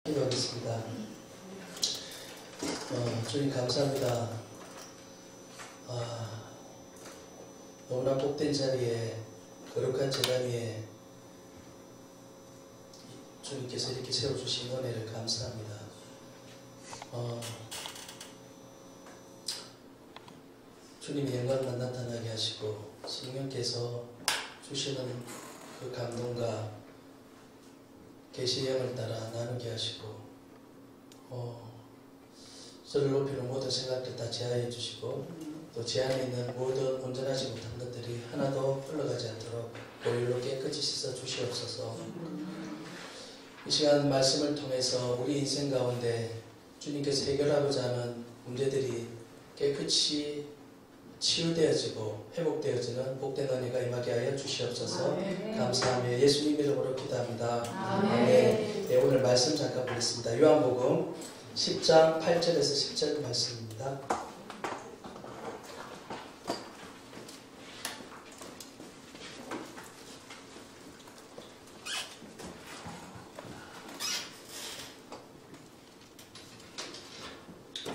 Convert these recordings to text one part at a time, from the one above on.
기도하겠습니다. 주님 감사합니다. 너무나 복된 자리에, 거룩한 제단 위에 주님께서 이렇게 세워주신 은혜를 감사합니다. 주님의 영광만 나타나게 하시고 성령께서 주시는 그 감동과 계시의 영을 따라 나누게 하시고 저를 높이는 모든 생각들 다 제하해 주시고 또 제 안에 있는 모든 온전하지 못한 것들이 하나도 흘러가지 않도록 보혈로 깨끗이 씻어 주시옵소서. 이 시간 말씀을 통해서 우리 인생 가운데 주님께서 해결하고자 하는 문제들이 깨끗이 치유되어지고 회복되어지는 복된 은혜가 임하게 하여 주시옵소서. 감사하며 예수님 이름으로 기도합니다. 아멘. 네, 오늘 말씀 잠깐 보겠습니다. 요한복음 10장 8절에서 10절 말씀입니다.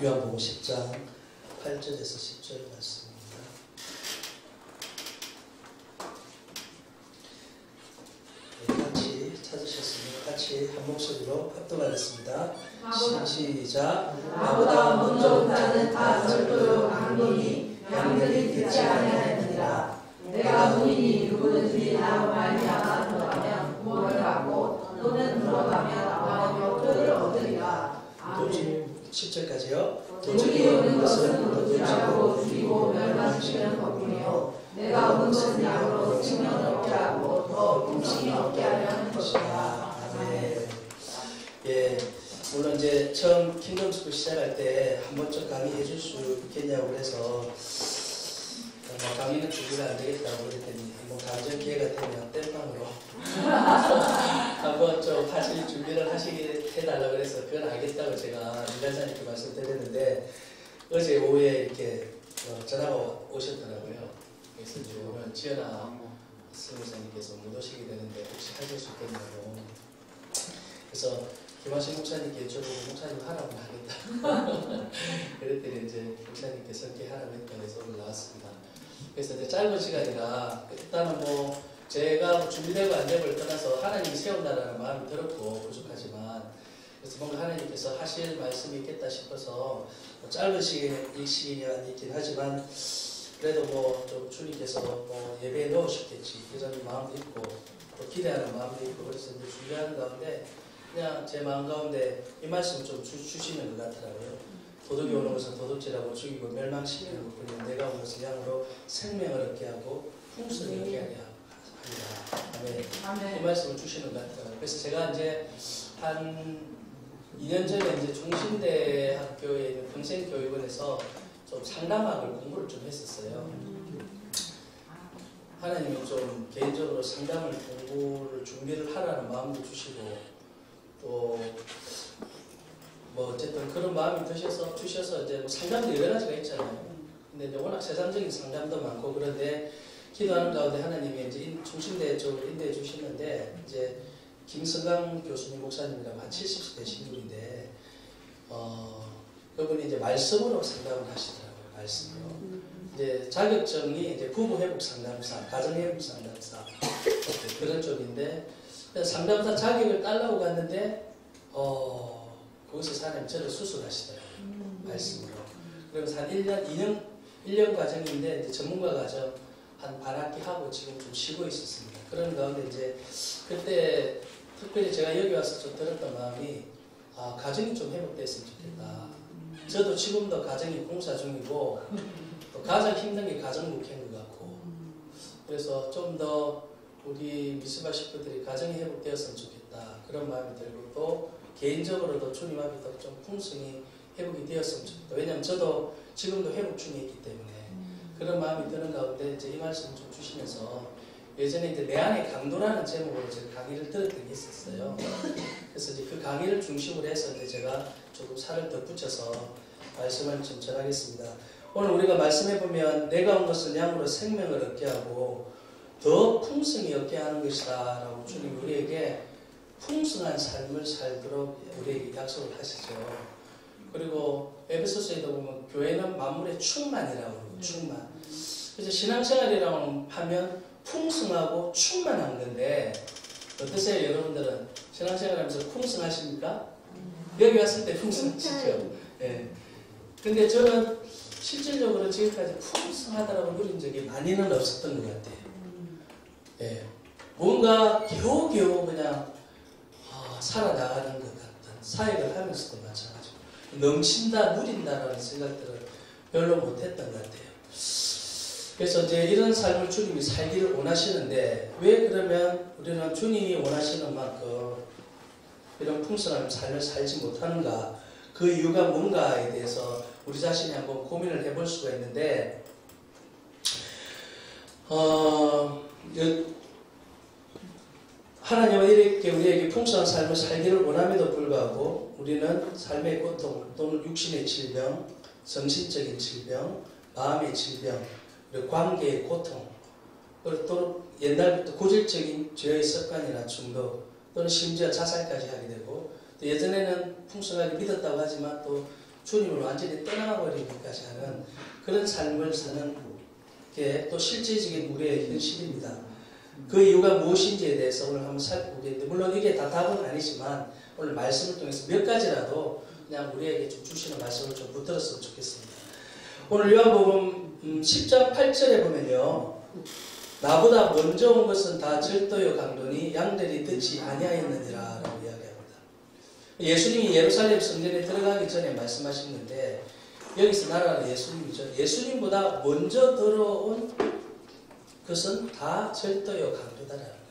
요한복음 10장 8절에서 10절 말씀입니다. 같이 찾으셨으면 같이 한 목소리로 합독하겠습니다. 시작. 나보다 먼저 나는 다 절도요 강도니 양들이 듣지 아니하느니라. 내가 문이니 누구든지 나로 말미암아 들어가면 구원을 받고 또는 들어가면 나와 뼈를 얻으리라. 아멘. 10절까지요. 도둑이 오는 것은 도둑질하고 죽이고 멸망시키는 것뿐이요 내가 온 것은 양으로 생명을 얻게 하고 더 풍성히 얻게 하려는 것이다. 아멘. 예, 물론 이제 처음 킹덤 스쿨 시작할 때 한 번쯤 강의해 줄 수 있겠냐고 그래서 강의는 준비가 안 되겠다고 그랬더니 한번 감정 기회가 되면 땜빵으로 한번 좀 하실 준비를 하시게 해달라고 그래서 그건 알겠다고 제가 민간사님께 말씀드렸는데 어제 오후에 이렇게 전화가 오셨더라고요. 그래서 이제 오늘 지연아 스무사님께서 못 오시게 되는데 혹시 하실 수 있겠냐고. 그래서 김하신 목사님께 여쭤보고 목사님 하라고 하겠다. 그랬더니 이제 목사님께서 이렇게 하라고 했다고 해서 오늘 나왔습니다. 그래서 이제 짧은 시간이라 일단은 뭐 제가 준비되고 안 되고를 떠나서 하나님이 세운다라는 마음이 들었고 부족하지만 그래서 뭔가 하나님께서 하실 말씀이 있겠다 싶어서 짧은 시간이긴 하지만 그래도 뭐 좀 주님께서 뭐 예배에 넣으셨겠지 이런 마음도 있고 또 기대하는 마음도 있고 그래서 이제 준비하는 가운데 그냥 제 마음 가운데 이 말씀을 좀 주시는 것 같더라고요. 도둑이 오는 것은 도둑질하고 죽이고 멸망시키는 것뿐이요 내가 온 것은 양으로 생명을 얻게 하고 풍성히 얻게 하려 합니다. 아멘. 이 말씀을 주시는 것 같더라고요. 그래서 제가 이제 한 2년 전에 이제 중신대학교에 있는 평생교육원에서 좀 상담학을 공부를 좀 했었어요. 하나님이 좀 개인적으로 상담을 공부를 준비를 하라는 마음도 주시고 또 뭐 어쨌든 그런 마음이 주셔서 이제 뭐 상담도 여러 가지가 있잖아요. 근데 이제 워낙 세상적인 상담도 많고 그런데 기도하는 가운데 하나님이 이제 중심대 쪽으로 인도해 주시는데 이제 김성강 교수님 목사님이라고 한 70세 되신 분인데 그분이 이제 말씀으로 상담을 하시더라고요. 말씀으로. 이제 자격증이 이제 부부 회복 상담사, 가정 회복 상담사 그런 쪽인데 상담사 자격을 따려고 갔는데 거기서 하나님 저를 수술하시더라고요. 말씀으로. 그러면서 한 1년 과정인데 이제 전문가 과정 한 반학기 하고 지금 좀 쉬고 있었습니다. 그런 가운데 이제 그때 특별히 제가 여기 와서 좀 들었던 마음이 가정이 좀 회복됐으면 좋겠다. 저도 지금도 가정이 공사 중이고 또 가장 힘든 게 가정 목회인 것 같고 그래서 좀 더 우리 미스바 식구들이 가정이 회복되었으면 좋겠다. 그런 마음이 들고 또 개인적으로도 주님 앞에서 좀 풍성히 회복이 되었으면 좋겠다. 왜냐하면 저도 지금도 회복 중에 있기 때문에 그런 마음이 드는 가운데 이제 이 말씀을 좀 주시면서 예전에 이제 내 안에 강도라는 제목으로 제가 강의를 들었던 게 있었어요. 그래서 이제 그 강의를 중심으로 해서 이제 제가 조금 살을 덧붙여서 말씀을 좀 전하겠습니다. 오늘 우리가 말씀해 보면 내가 온 것은 양으로 생명을 얻게 하고 더 풍성히 얻게 하는 것이다 라고 주님이 우리에게 풍성한 삶을 살도록 우리에게 약속을 하시죠. 그리고 에베소서에도 보면 교회는 만물의 충만이라고 그러고 충만. 그래서 신앙생활이라고 하면 풍성하고 충만한 건데 어떠세요 여러분들은? 신앙생활하면서 풍성하십니까? 여기 왔을 때 풍성하시죠? 예. 근데 저는 실질적으로 지금까지 풍성하다라고 누린 적이 많이는 없었던 것 같아요. 예. 뭔가 겨우겨우 그냥 살아나가는 것 같은 사역을 하면서도 마찬가지고 넘친다 누린다라는 생각들을 별로 못했던 것 같아요. 그래서 이제 이런 삶을 주님이 살기를 원하시는데 왜 그러면 우리는 주님이 원하시는 만큼 이런 풍성한 삶을 살지 못하는가? 그 이유가 뭔가에 대해서 우리 자신이 한번 고민을 해볼 수가 있는데 하나님은 이렇게 우리에게 풍성한 삶을 살기를 원함에도 불구하고 우리는 삶의 고통 또는 육신의 질병, 정신적인 질병, 마음의 질병, 그리고 관계의 고통, 또는 옛날부터 고질적인 죄의 습관이나 중독, 또는 심지어 자살까지 하게 되고 또 예전에는 풍성하게 믿었다고 하지만 또 주님을 완전히 떠나버리기까지 하는 그런 삶을 사는 게 또 실제적인 우리의 현실입니다. 그 이유가 무엇인지에 대해서 오늘 한번 살펴보겠는데 물론 이게 다 답은 아니지만 오늘 말씀을 통해서 몇 가지라도 그냥 우리에게 좀 주시는 말씀을 좀 붙들었으면 좋겠습니다. 오늘 요한복음 10장 8절에 보면요. 나보다 먼저 온 것은 다 절도요 강도니 양들이 듣지 아니하였느니라 라고 이야기합니다. 예수님이 예루살렘 성전에 들어가기 전에 말씀하셨는데 여기서 나라는 예수님이죠. 예수님보다 먼저 들어온 것은 다 절도요 강도다라는 거예요.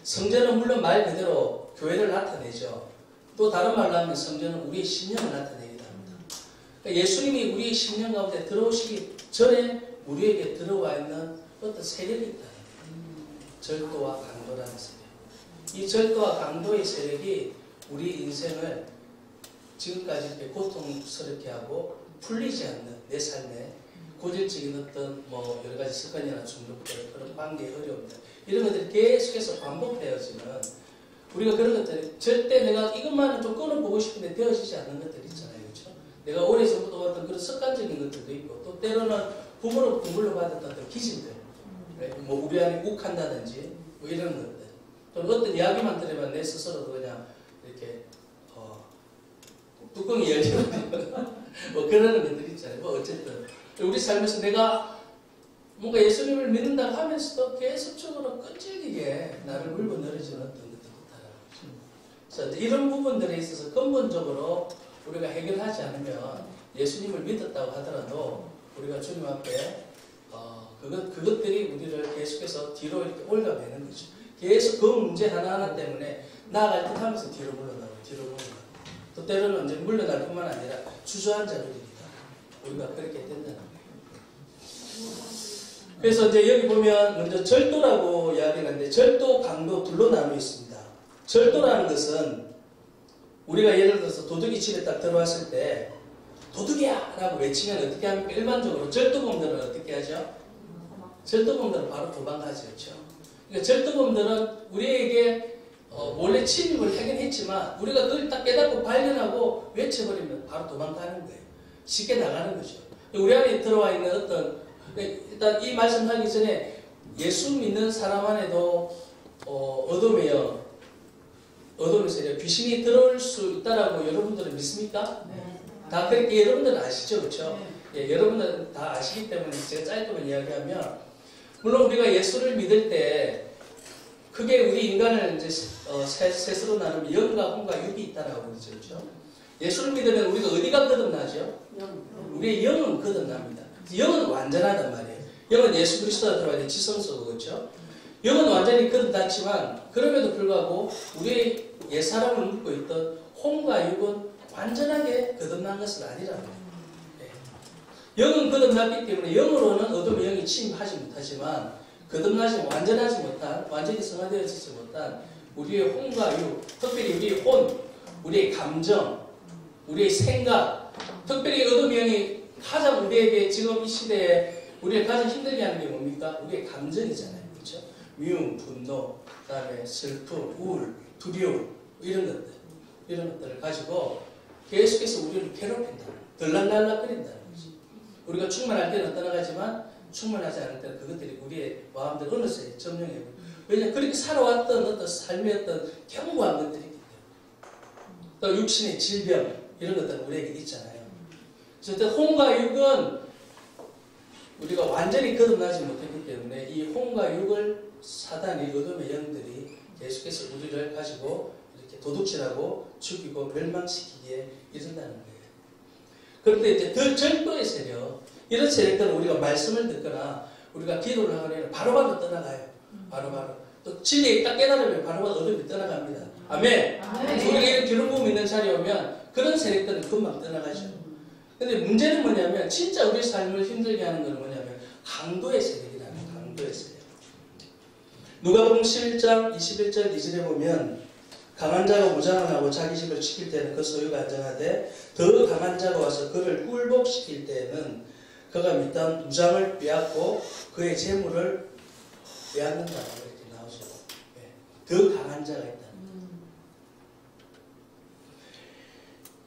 성전은 물론 말 그대로 교회를 나타내죠. 또 다른 말로 하면 성전은 우리의 신령을 나타내기도 합니다. 그러니까 예수님이 우리의 신령 가운데 들어오시기 전에 우리에게 들어와 있는 어떤 세력이 있다. 절도와 강도라는 세력. 이 절도와 강도의 세력이 우리 인생을 지금까지 이렇게 고통스럽게 하고 풀리지 않는 내 삶에 고질적인 어떤 여러 가지 습관이나 중독들, 그런 관계의 어려움들 이런 것들이 계속해서 반복되어지는 우리가 그런 것들이 절대 내가 이것만은 좀 끊어보고 싶은데 되어지지 않는 것들이 있잖아요. 그렇죠? 내가 오래전부터 봤던 그런 습관적인 것들도 있고 또 때로는 부모로부터 물려받았던 어떤 기질들 우리 안에 욱한다든지 이런 것들 또는 어떤 이야기만 들으면 내 스스로도 그냥 이렇게 뚜껑이 열리는 그러는 것들이 있잖아요. 어쨌든 우리 삶에서 내가 뭔가 예수님을 믿는다고 하면서도 계속적으로 끈질기게 나를 물고 늘어지는 어떤 것들이 있다는 거죠. 그래서 이런 부분들에 있어서 근본적으로 우리가 해결하지 않으면 예수님을 믿었다고 하더라도 우리가 주님 앞에 그것들이 우리를 계속해서 뒤로 이렇게 올려내는 거죠. 계속 그 문제 하나하나 때문에 나아갈 듯 하면서 뒤로 물러나고 또 때로는 이제 물러날 뿐만 아니라 주저앉아버립니다. 우리가 그렇게 된다는 거예요. 그래서 이제 여기 보면 먼저 절도라고 이야기하는데 절도, 강도 둘로 나누어 있습니다. 절도라는 것은 우리가 예를 들어서 도둑이 집에 딱 들어왔을 때 도둑이야! 라고 외치면 어떻게 합니까? 일반적으로 절도범들은 어떻게 하죠? 절도범들은 바로 도망가죠. 그렇죠? 그러니까 절도범들은 우리에게 몰래 침입을 하긴 했지만 우리가 그걸 딱 깨닫고 발견하고 외쳐버리면 바로 도망가는 거예요. 쉽게 나가는 거죠. 우리 안에 들어와 있는 어떤 일단 이 말씀하기 전에 예수 믿는 사람 안에도 어둠의 영, 어둠의 세력, 귀신이 들어올 수 있다라고 여러분들은 믿습니까? 네. 다 그렇게 여러분들은 아시죠? 그렇죠? 예, 여러분들은 다 아시기 때문에 제가 짧게만 이야기하면 물론 우리가 예수를 믿을 때 그게 우리 인간을 이제 셋으로 나누면 영과 혼과 육이 있다라고 그러죠. 그렇죠? 예수를 믿으면 우리가 어디가 거듭나죠? 우리의 영은 거듭납니다. 영은 완전하단 말이에요. 영은 예수 그리스도가 들어가야 돼. 지성소고 그렇죠? 영은 완전히 거듭났지만 그럼에도 불구하고 우리의 옛사람을 묻고 있던 혼과 육은 완전하게 거듭난 것은 아니라는 거예요. 영은 거듭났기 때문에 영으로는 어둠의 영이 침입하지 못하지만 거듭나지 완전하지 못한 완전히 성화되어지지 못한 우리의 혼과 육, 특별히 우리의 혼, 우리의 감정, 우리의 생각, 특별히 어둠의 영이 가장 우리에게 지금 이 시대에 우리를 가장 힘들게 하는 게 뭡니까? 우리의 감정이잖아요. 그렇죠? 미움, 분노, 그다음에 슬픔, 우울, 두려움 이런 것들을 가지고 계속해서 우리를 괴롭힌다. 들락날락거린다는 거지. 우리가 충만할 때는 떠나가지만 충만하지 않을 때는 그것들이 우리의 마음들 어느새 점령해요. 왜냐하면 그렇게 살아왔던 어떤 삶의 어떤 견고한 것들이 있기 때문에. 또 육신의 질병 이런 것들은 우리에게 있잖아요. 그래서 혼과 육은 우리가 완전히 거듭나지 못했기 때문에 이 혼과 육을 사단이 어둠의 영들이 계속해서 우리를 가지고 이렇게 도둑질하고 죽이고 멸망시키기에 이른다는 거예요. 그런데 이제 더 절도의 세력, 이런 세력들은 우리가 말씀을 듣거나 우리가 기도를 하면 바로바로 떠나가요. 바로바로. 또 진리에 딱 깨달으면 바로바로 어둠이 떠나갑니다. 아멘. 우리가 이런 기름 부음 있는 자리에 오면 그런 세력들은 금방 떠나가죠. 근데 문제는 뭐냐면 진짜 우리 삶을 힘들게 하는 건 뭐냐면 강도의 세력이라는 강도의 세력. 누가복음 11장 21절 2절에 보면 강한 자가 무장을 하고 자기 집을 지킬 때는 그 소유가 안정하되 더 강한 자가 와서 그를 굴복시킬 때에는 그가 밑단 무장을 빼앗고 그의 재물을 빼앗는다고 이렇게 나오죠. 더 강한 자가 있다.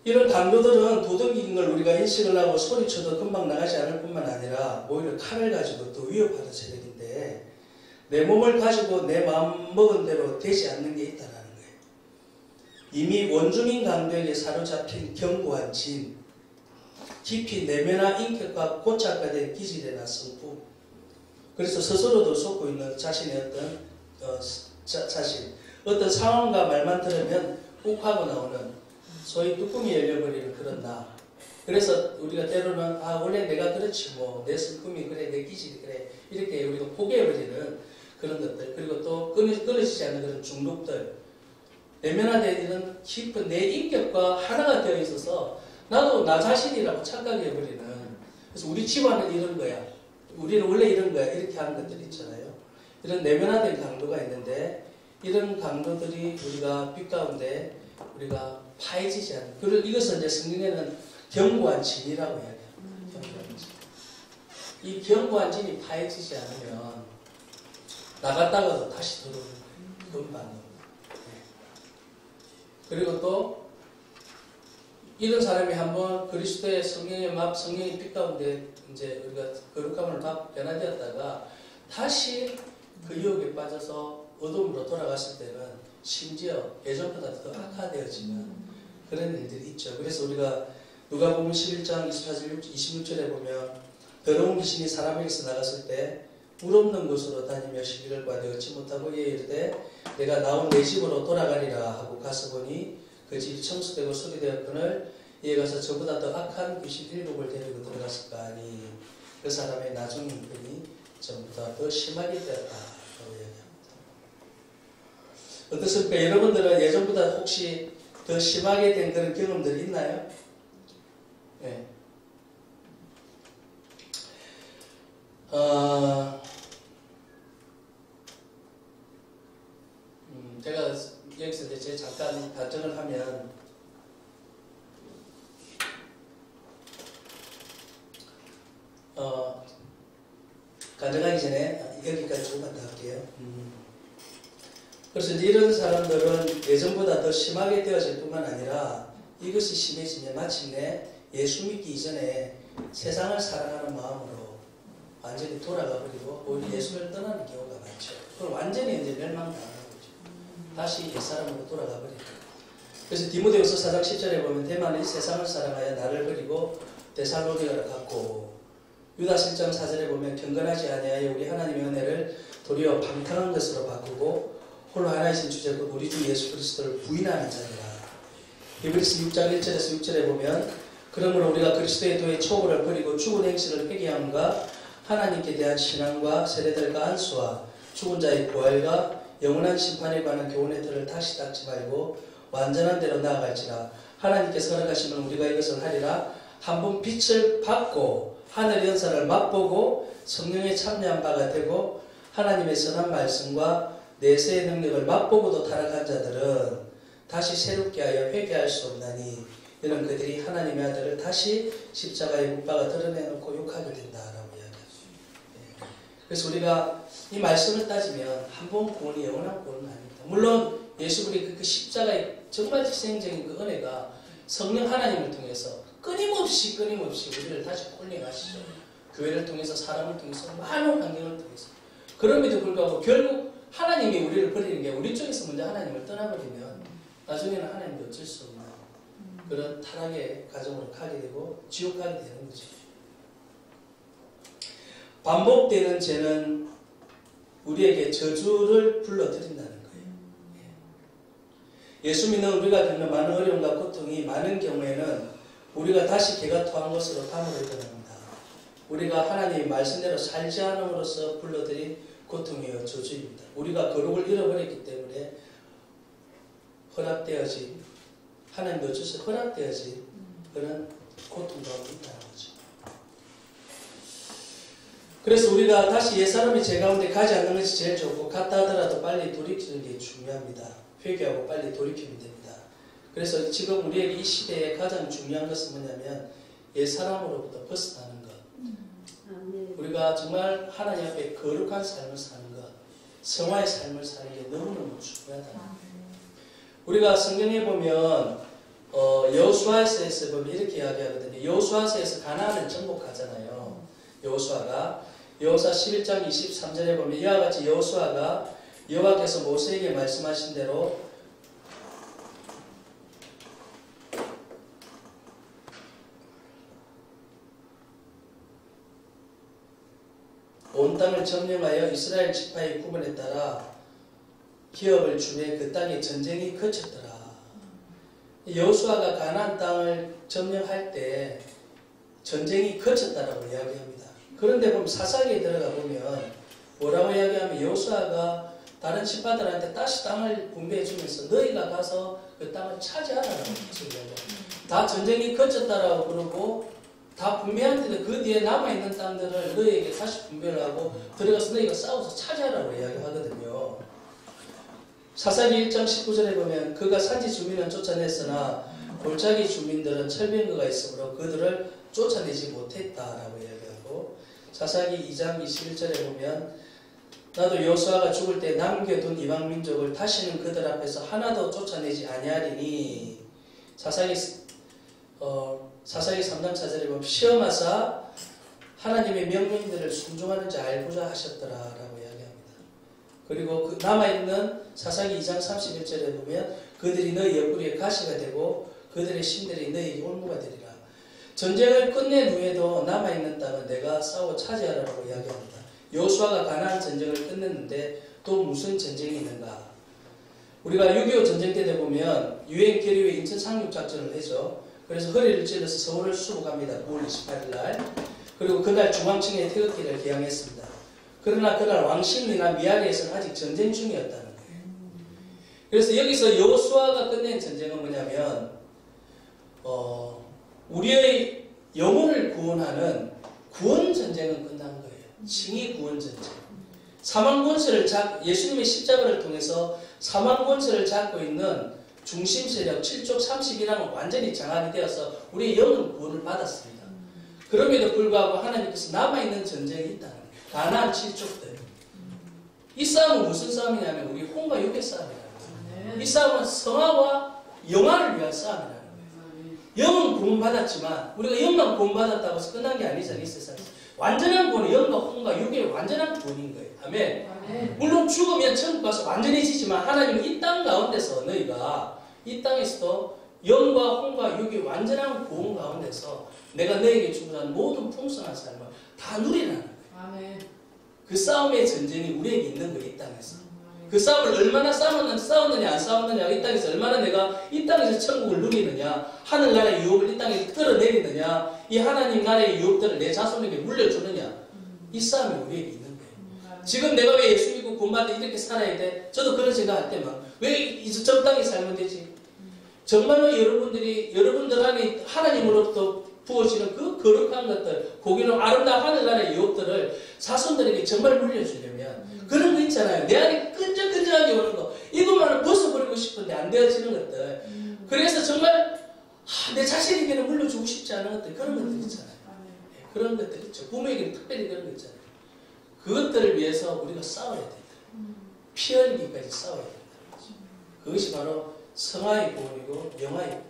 이런 강도들은 도덕인 걸 우리가 인식을 하고 소리쳐도 금방 나가지 않을 뿐만 아니라 오히려 칼을 가지고 또 위협하는 세력인데 내 몸을 가지고 내 마음 먹은 대로 되지 않는 게 있다는 거예요. 이미 원주민 강도에게 사로잡힌 견고한 진, 깊이 내면화 인격과 고착화된 기질이나 성품, 그래서 스스로도 속고 있는 자신의 어떤 자신, 어떤 상황과 말만 들으면 욱하고 나오는 소위 뚜껑이 열려버리는 그런 나. 그래서 우리가 때로는 원래 내가 그렇지 뭐 내 성품이 그래 내 기질이 그래 이렇게 우리가 포기해버리는 그런 것들, 그리고 또 끊어지지 않는 그런 중독들, 내면화된 이런 깊은 내 인격과 하나가 되어 있어서 나도 나 자신이라고 착각해버리는, 그래서 우리 집안은 이런 거야, 우리는 원래 이런 거야 이렇게 하는 것들이 있잖아요. 이런 내면화된 강도가 있는데 이런 강도들이 우리가 빛 가운데 우리가 파해지지 않는, 이것은 이제 성경에는 견고한 진이라고 이야기합니다. 견고한 진. 이 견고한 진이 파해지지 않으면 나갔다가도 다시 들어오는 금방. 그리고 또 이런 사람이 한번 그리스도의 성령의 빛 가운데 이제 우리가 거룩함을 변화되었다가 다시 그 유혹에 빠져서 어둠으로 돌아갔을 때는 심지어 예전보다 더 악화되어지는 그런 일들이 있죠. 그래서 우리가 누가복음 11장 24절 26절에 보면 더러운 귀신이 사람에게서 나갔을 때 물 없는 곳으로 다니며 시기를 구하되 얻지 못하고 이에 이르되 내가 나온 내 집으로 돌아가리라 하고 가서 보니 그 집이 청소되고 수리되었거늘 이에 가서 저보다 더 악한 귀신 7을 데리고 들어갔을까 하니 그 사람의 나중 형편이 전보다 더 심하게 되었다고 이야기합니다. 어떻습니까? 여러분들은 예전보다 혹시 더 심하게 된 그런 경험들이 있나요? 네. 제가 여기서 이제 잠깐 단정을 하면 가정하기 전에 여기까지 조금만 더 할게요. 그래서 이제 이런 사람들은 예전보다 더 심하게 되어질 뿐만 아니라 이것이 심해지면 마침내 예수 믿기 이전에 세상을 사랑하는 마음으로 완전히 돌아가 버리고 오히려 예수를 떠나는 경우가 많죠. 그걸 완전히 이제 멸망당하는 거죠. 다시 옛사람으로 돌아가 버리고. 그래서 디모데후서 4장 10절에 보면 대만은 이 세상을 사랑하여 나를 버리고 데살로니가를 갔고, 유다 10장 4절에 보면 경건하지 아니하여 우리 하나님의 은혜를 도리어 방탕한 것으로 바꾸고 홀로 하나이신 주제 곧 우리 주 예수 그리스도를 부인하는 자니라. 히브리서 6장 1절에서 6절에 보면 그러므로 우리가 그리스도의 도의 초보를 버리고 죽은 행실을 회개함과 하나님께 대한 신앙과 세례들과 안수와 죽은 자의 부활과 영원한 심판에 관한 교훈의 틀을 다시 닦지 말고 완전한 대로 나아갈지라. 하나님께서 허락하시면 우리가 이것을 하리라. 한번 빛을 받고 하늘의 연사를 맛보고 성령에 참여한 바가 되고 하나님의 선한 말씀과 내세의 능력을 맛보고도 타락한 자들은 다시 새롭게 하여 회개할 수 없나니 이는 그들이 하나님의 아들을 다시 십자가에 못 박아 드러내놓고 욕하게 된다라고 이야기합니다. 그래서 우리가 이 말씀을 따지면 한 번 구원이 영원한 구원은 아닙니다. 물론 예수 그리스도의 그 십자가의 정말 희생적인 그 은혜가 성령 하나님을 통해서 끊임없이 우리를 다시 콜링하시죠. 교회를 통해서, 사람을 통해서, 많은 환경을 통해서. 그럼에도 불구하고 결국 하나님이 우리를 버리는 게, 우리 쪽에서 먼저 하나님을 떠나버리면 나중에는 하나님도 어쩔 수 없는 그런 타락의 가정으로 가게 되고 지옥 가게 되는 거죠. 반복되는 죄는 우리에게 저주를 불러들인다는 거예요. 예수 믿는 우리가 겪는 많은 어려움과 고통이 많은 경우에는 우리가 다시 개가 토한 것으로 감으로 드러납니다. 우리가 하나님의 말씀대로 살지 않음으로써 불러들인 고통이요 저주입니다. 우리가 거룩을 잃어버렸기 때문에 허락되어진, 하나님도 주셔서 허락되어진 그런 고통 가운데 있다는 거죠. 그래서 우리가 다시 옛사람이 제 가운데 가지 않는 것이 제일 좋고, 갔다 하더라도 빨리 돌이키는 게 중요합니다. 회개하고 빨리 돌이키면 됩니다. 그래서 지금 우리에게 이 시대에 가장 중요한 것은 뭐냐면 옛사람으로부터 벗어나는 것. 우리가 정말 하나님 앞에 거룩한 삶을 사는 것, 성화의 삶을 사는 게 너무너무 중요하다. 우리가 성경에 보면 여호수아서에서 보면 이렇게 이야기하거든요. 여호수아서에서 가나안을 정복하잖아요. 여호수아가 여호수아 11장 23절에 보면 이와 같이 여호수아가 여호와께서 모세에게 말씀하신 대로 온 땅을 점령하여 이스라엘 지파의 구분에 따라 기업을 주매 그 땅에 전쟁이 그쳤더라. 여호수아가 가나안 땅을 점령할 때 전쟁이 그쳤다라고 이야기합니다. 그런데 보면 사사기에 들어가 보면 뭐라고 이야기하면 여호수아가 다른 지파들한테 다시 땅을 분배해 주면서 너희가 가서 그 땅을 차지하라고 이야기합니다. 다 전쟁이 그쳤다라고 그러고 다 분배한데도 그 뒤에 남아있는 땅들을 너희에게 다시 분배를 하고 들어가서 너희가 싸워서 차지하라고 이야기하거든요. 사사기 1장 19절에 보면 그가 산지 주민은 쫓아냈으나 골짜기 주민들은 철병거가 있으므로 그들을 쫓아내지 못했다라고 이야기하고, 사사기 2장 21절에 보면 나도 여호수아가 죽을 때 남겨둔 이방 민족을 다시는 그들 앞에서 하나도 쫓아내지 아니하리니, 사사기 3장 4절에 보면 시험하사 하나님의 명령들을 순종하는지 알고자 하셨더라라고 이야기합니다. 그리고 그 남아있는 사사기 2장 31절에 보면 그들이 너희 옆구리에 가시가 되고 그들의 심들이 너희에게 올무가 되리라. 전쟁을 끝낸 후에도 남아있는 땅은 내가 싸워 차지하라고 이야기합니다. 여호수아가 가나안 전쟁을 끝냈는데 또 무슨 전쟁이 있는가? 우리가 6.25 전쟁 때 보면 유엔 계류회 인천 상륙 작전을 해서 그래서 허리를 찔러서 서울을 수복합니다. 9월 28일 날. 그리고 그날 중앙청에 태극기를 개항했습니다. 그러나 그날 왕십리나 미아리에서는 아직 전쟁 중이었다는 거예요. 그래서 여기서 여호수아가 끝낸 전쟁은 뭐냐면 우리의 영혼을 구원하는 구원 전쟁은 끝난 거예요. 칭의 구원 전쟁. 사망 권세를 예수님의 십자가를 통해서 사망 권세를 잡고 있는 중심 세력 7족 31항은 완전히 장악이 되어서 우리의 영은 구원을 받았습니다. 그럼에도 불구하고 하나님께서 남아있는 전쟁이 있다는 거예요. 가나안 7족들. 이 싸움은 무슨 싸움이냐면 우리 혼과 육의 싸움이라는 거예요. 이 싸움은 성화와 영화를 위한 싸움이라는 거예요. 영은 구원받았지만 우리가 영만 구원받았다고 해서 끝난 게 아니잖아요. 이 세상에서. 완전한 구원은 영과 혼과 육의 완전한 구원인 거예요. 아멘. 물론 죽으면 천국 가서 완전해지지만 하나님은 이 땅 가운데서 너희가 이 땅에서도 영과 혼과 육의 완전한 구원 가운데서 내가 너에게 주는 모든 풍성한 삶을 다 누리라는 거예요. 아멘. 그 싸움의 전쟁이 우리에게 있는 거예요. 이 땅에서. 그 싸움을 얼마나 싸웠느냐 안 싸웠느냐, 이 땅에서 얼마나 내가 이 땅에서 천국을 누리느냐, 하늘나라의 유업을 이 땅에 끌어내리느냐, 이 하나님 나라의 유업들을 내 자손에게 물려주느냐, 이 싸움이 우리에게 있는 거예요. 지금 내가 왜 예수 믿고 구원받아 이렇게 살아야 돼? 저도 그런 생각할 때만 왜 적당히 살면 되지? 정말로 여러분들 안에 하나님으로부터 부어지는 그 거룩한 것들, 고기는 아름다운 하늘나라의 유업들을 자손들에게 정말 물려주려면 그런 거 있잖아요. 내 안에 끈적끈적하게 오는 거, 이것만을 벗어버리고 싶은데 안 되어지는 것들. 그래서 정말 내 자신에게는 물려주고 싶지 않은 것들, 그런 것들 있잖아요. 그런 것들 있죠. 부모에게는 특별히 그런 거 있잖아요. 그것들을 위해서 우리가 싸워야 된다. 피 흘리기까지 싸워야 된다. 그것이 바로 성화의 구원이고 영화의 구원.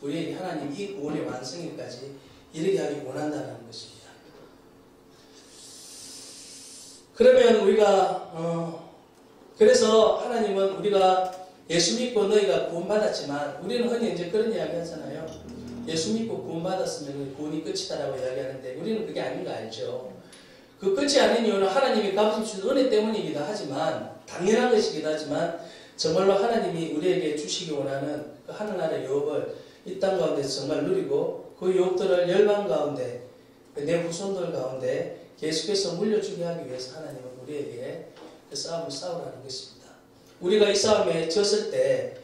우리에게 하나님 이 구원의 완성일까지 이르게 하기 원한다는 것입니다. 그러면 우리가 그래서 하나님은 우리가 예수 믿고 너희가 구원받았지만 우리는 흔히 이제 그런 이야기 하잖아요. 예수 믿고 구원받았으면 구원이 끝이다라고 이야기하는데 우리는 그게 아닌 거 알죠. 그 끝이 아닌 이유는 하나님이 값없이 주신 은혜 때문이기도 하지만 당연한 것이기도 하지만 정말로 하나님이 우리에게 주시기 원하는 그 하늘나라의 유업을 이 땅 가운데서 정말 누리고 그 유업들을 열방 가운데 내 후손들 가운데 계속해서 물려주게 하기 위해서 하나님은 우리에게 그 싸움을 싸우라는 것입니다. 우리가 이 싸움에 졌을 때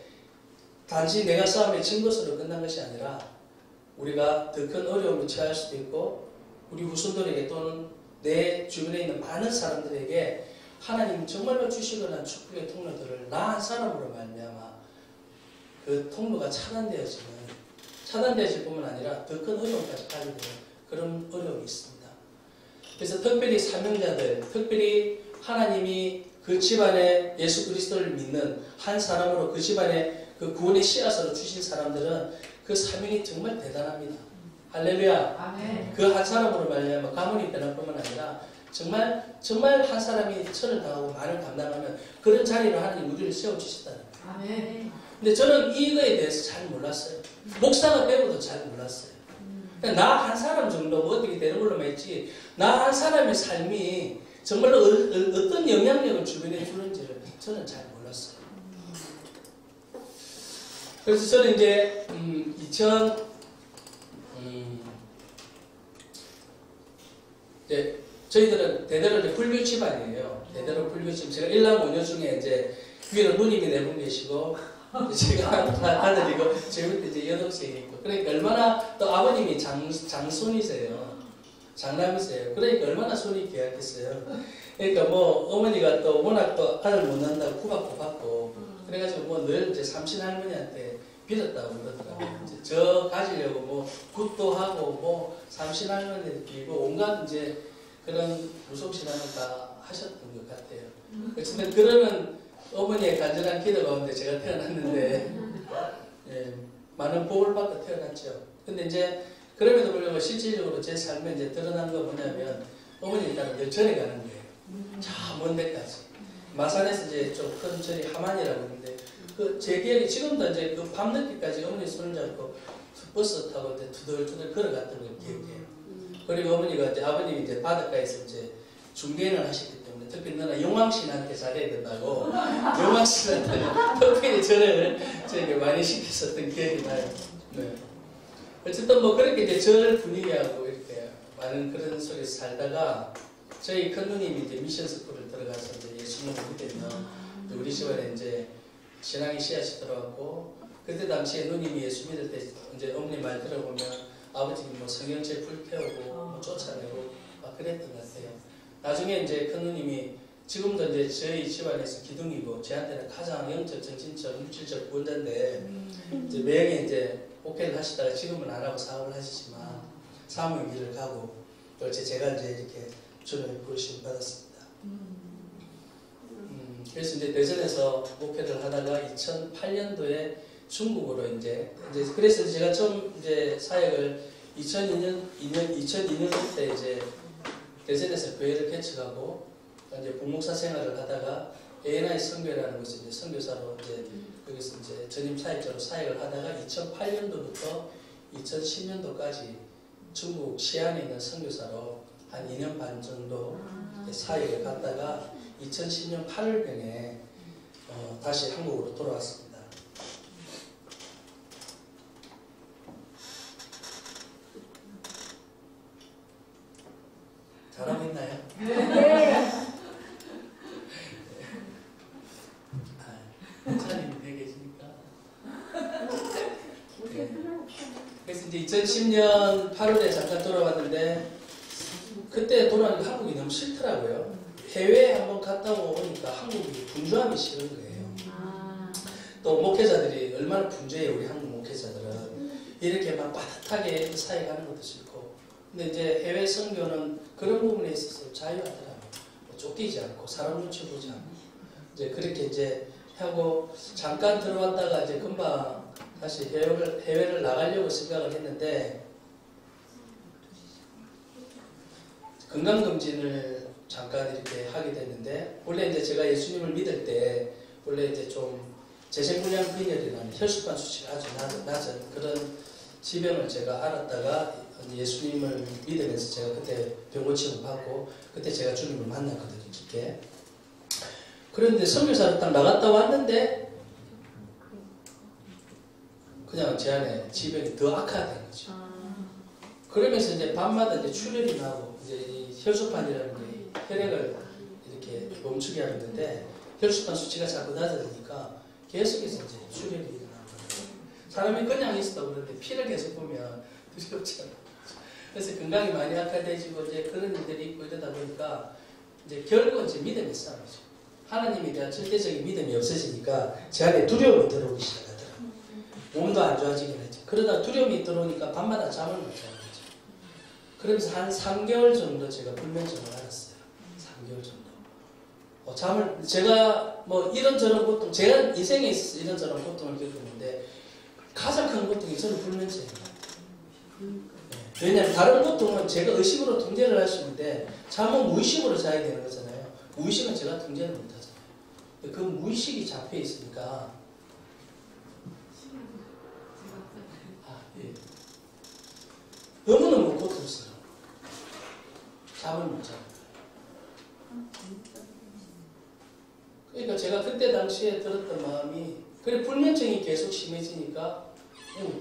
단지 내가 싸움에 진 것으로 끝난 것이 아니라 우리가 더 큰 어려움을 처할 수도 있고 우리 후손들에게 또는 내 주변에 있는 많은 사람들에게 하나님 정말로 주시거나 축복의 통로들을 나 한 사람으로 말미암아 그 통로가 차단되어질 뿐만 아니라 더 큰 어려움까지 가게 되는 그런 어려움이 있습니다. 그래서 특별히 사명자들, 특별히 하나님이 그 집안에 예수 그리스도를 믿는 한 사람으로 그 집안에 그 구원의 씨앗으로 주신 사람들은 그 사명이 정말 대단합니다. 할렐루야. 아멘. 그 한 사람으로 말미암아 가문이 변할 뿐만 아니라 정말 한 사람이 천을 당하고 만을 감당하면 그런 자리로 하나님 우리를 세워주시다는 거예요. 아멘. 근데 저는 이거에 대해서 잘 몰랐어요. 목사가 되고도 잘 몰랐어요. 나 한 사람 정도 뭐 어떻게 되는 걸로만 했지 나 한 사람의 삶이 정말로 어떤 영향력을 주변에 주는지를 저는 잘 몰랐어요. 그래서 저는 이제 이제 저희들은 대대로 이제 불교 집안이에요. 대대로 불교 집안. 제가 1남 5녀 중에 이제 위로 누님이 4분 계시고 제가 아들이고 제 밑에 이제 여동생이 있고 그러니까 얼마나 또 아버님이 장손이세요. 장남이세요. 그러니까 얼마나 손이 귀하겠어요. 그러니까 뭐 어머니가 또 워낙 또 아들 못 낳는다고 구박도 받고 그래가지고 뭐 늘 이제 삼신 할머니한테 빌었다고 그러더라고요. 이제 저 가지려고 뭐 굿도 하고 뭐 삼신 할머니한테 빌고 온갖 이제 그런 무속신앙을 다 하셨던 것 같아요. 그런데 그러는 어머니의 간절한 기도 가운데 제가 태어났는데 예, 많은 복을 받고 태어났죠. 근데 이제 그럼에도 불구하고 실질적으로 제 삶에 이제 드러난 거 뭐냐면 어머니 일단은 늘 절에 가는 거예요. 저 먼 데까지. 마산에서 이제 좀 큰 절이 하만이라고 하는데 그 제 기억이 지금도 이제 그 밤늦게까지 어머니 손을 잡고 버스 타고 이제 투덜투덜 걸어갔던 걸 기억해요. 그리고 어머니가 이제 아버님이 이제 바닷가에서 이제 중개인을 하셨기 때문에 특히 너는 용왕신한테 잘해야 된다고 용왕신한테 특별히 저를 저에게 많이 시켰었던 기억이 나요. 네. 어쨌든 뭐 그렇게 이제 절 분위기하고 이렇게 많은 그런 속에서 살다가 저희 큰 누님이 이제 미션 스쿨을 들어가서 이제 예수님을 믿으면 우리 집안에 이제 신앙의 씨앗이 들어왔고 그때 당시에 누님이 예수 믿을 때 이제 어머니 말 들어보면 아버님이 뭐 성경책 불태우고 뭐 쫓아내고 막 그랬던 것 같아요. 나중에 이제 큰 누님이 지금도 이제 저희 집안에서 기둥이고 저한테는 가장 영적, 정신적, 물질적 구원자인데 이제 매형에 이제 목회를 하시다가 지금은 안 하고 사업을 하시지만 사모의 길을 가고 또 제가 이제 이렇게 주님의 부르심을 받았습니다. 그래서 이제 대전에서 목회를 하다가 2008년도에 중국으로 이제 그래서 제가 처음 이제 사역을 2002년 때 이제 대전에서 교회를 개척하고 이제 부목사 생활을 하다가 ANI 선교회라는 곳에 이제 선교사로 이제 거기서 이제 전임 사역자로 사역을 하다가 2008년도부터 2010년도까지 중국 시안에 있는 선교사로 한 2년 반 정도 사역을 갔다가 2010년 8월경에 다시 한국으로 돌아왔습니다. 잘하고 있나요? 네. 목사님이 되어 계시니까. 네. 그래서 이제 2010년 8월에 잠깐 돌아왔는데 그때 돌아오니까 한국이 너무 싫더라고요. 해외에 한번 갔다 오니까 한국이 분주함이 싫은 거예요. 또 목회자들이 얼마나 분주해요. 우리 한국 목회자들은 이렇게 막 빠듯하게 사역하는 것도 싫고 근데 이제 해외 선교는 그런 부분에 있어서 자유하더라고요. 쫓기지 않고 사람 눈치 보지 않고 이제 그렇게 이제 하고 잠깐 들어왔다가 이제 금방 다시 해외를 나가려고 생각을 했는데 건강검진을 잠깐 이렇게 하게 됐는데 원래 이제 제가 예수님을 믿을 때 원래 이제 좀 재생불량 빈혈이라는 혈소판 수치가 아주 낮은 그런 질병을 제가 알았다가 예수님을 믿으면서 제가 그때 병원 치료받고 그때 제가 주님을 만났거든요. 깊게. 그런데 선교사를 딱 나갔다 왔는데 그냥 제 안에 질병이 더 악화된 거죠. 그러면서 이제 밤마다 이제 출혈이 나고 이제 이 혈소판이라는 게 혈액을 이렇게 멈추게 하는데 혈소판 수치가 자꾸 낮아지니까 계속해서 이제 출혈이 일어나는 거예요. 사람이 그냥 있어도 그런데 피를 계속 보면 두렵잖아요. 그래서 건강이 많이 악화되지고 이제 그런 일들이 있고 이러다 보니까 이제 결국은 제 믿음의 싸움이죠. 하나님에 대한 절대적인 믿음이 없어지니까 제 안에 두려움이 들어오기 시작하더라고요. 몸도 안 좋아지긴 했죠. 그러다 두려움이 들어오니까 밤마다 잠을 못 자는 거죠. 그러면서 한 3개월 정도 제가 불면증을 앓았어요. 3개월 정도. 제가 뭐 이런저런 고통, 제가 인생에 있어서 이런저런 고통을 겪었는데 가장 큰 고통이 저는 불면증이에요. 왜냐하면 다른 고통은 제가 의식으로 통제를 할 수 있는데 잠은 무의식으로 자야 되는 거잖아요. 무의식은 제가 통제를 못 하잖아요. 그 무의식이 잡혀 있으니까 너무너무 고통스러워. 잠을 못 자요. 그러니까 제가 그때 당시에 들었던 마음이 그래 불면증이 계속 심해지니까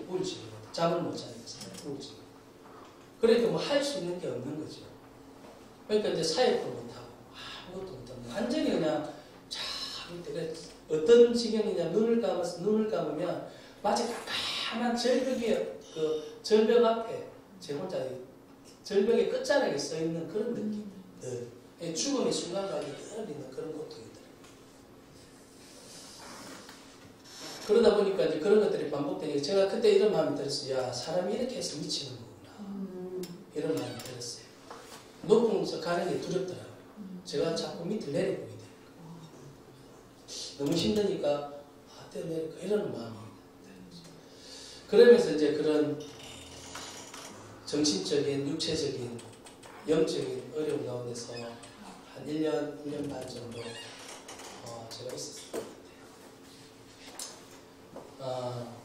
우울증, 잠을 못 자는 거잖아요. 우울증. 그러니까 뭐 할 수 있는 게 없는 거죠. 그러니까 이제 사역도 못하고 아무것도 못하고 완전히 그냥 참 어떤 지경이냐 눈을 감으면 마치 까만 절벽 앞에 제 혼자 절벽의 끝자락에 서 있는 그런 느낌. 죽음의 순간까지 떨어지는 그런 고통이더라고요. 그러다 보니까 이제 그런 것들이 반복되니까 제가 그때 이런 마음이 들었어요. 야, 사람이 이렇게 해서 미치는 거구나. 이런 마음이 들었어요. 높은 곳에 가는 게 두렵더라고요. 제가 자꾸 밑을 내려보게 돼요. 너무 힘드니까 떼어내릴까 이런 마음이 그러면서 이제 그런 정신적인, 육체적인, 영적인 어려움 가운데서 한 1년 반 정도 제가 있었을 것 같아요.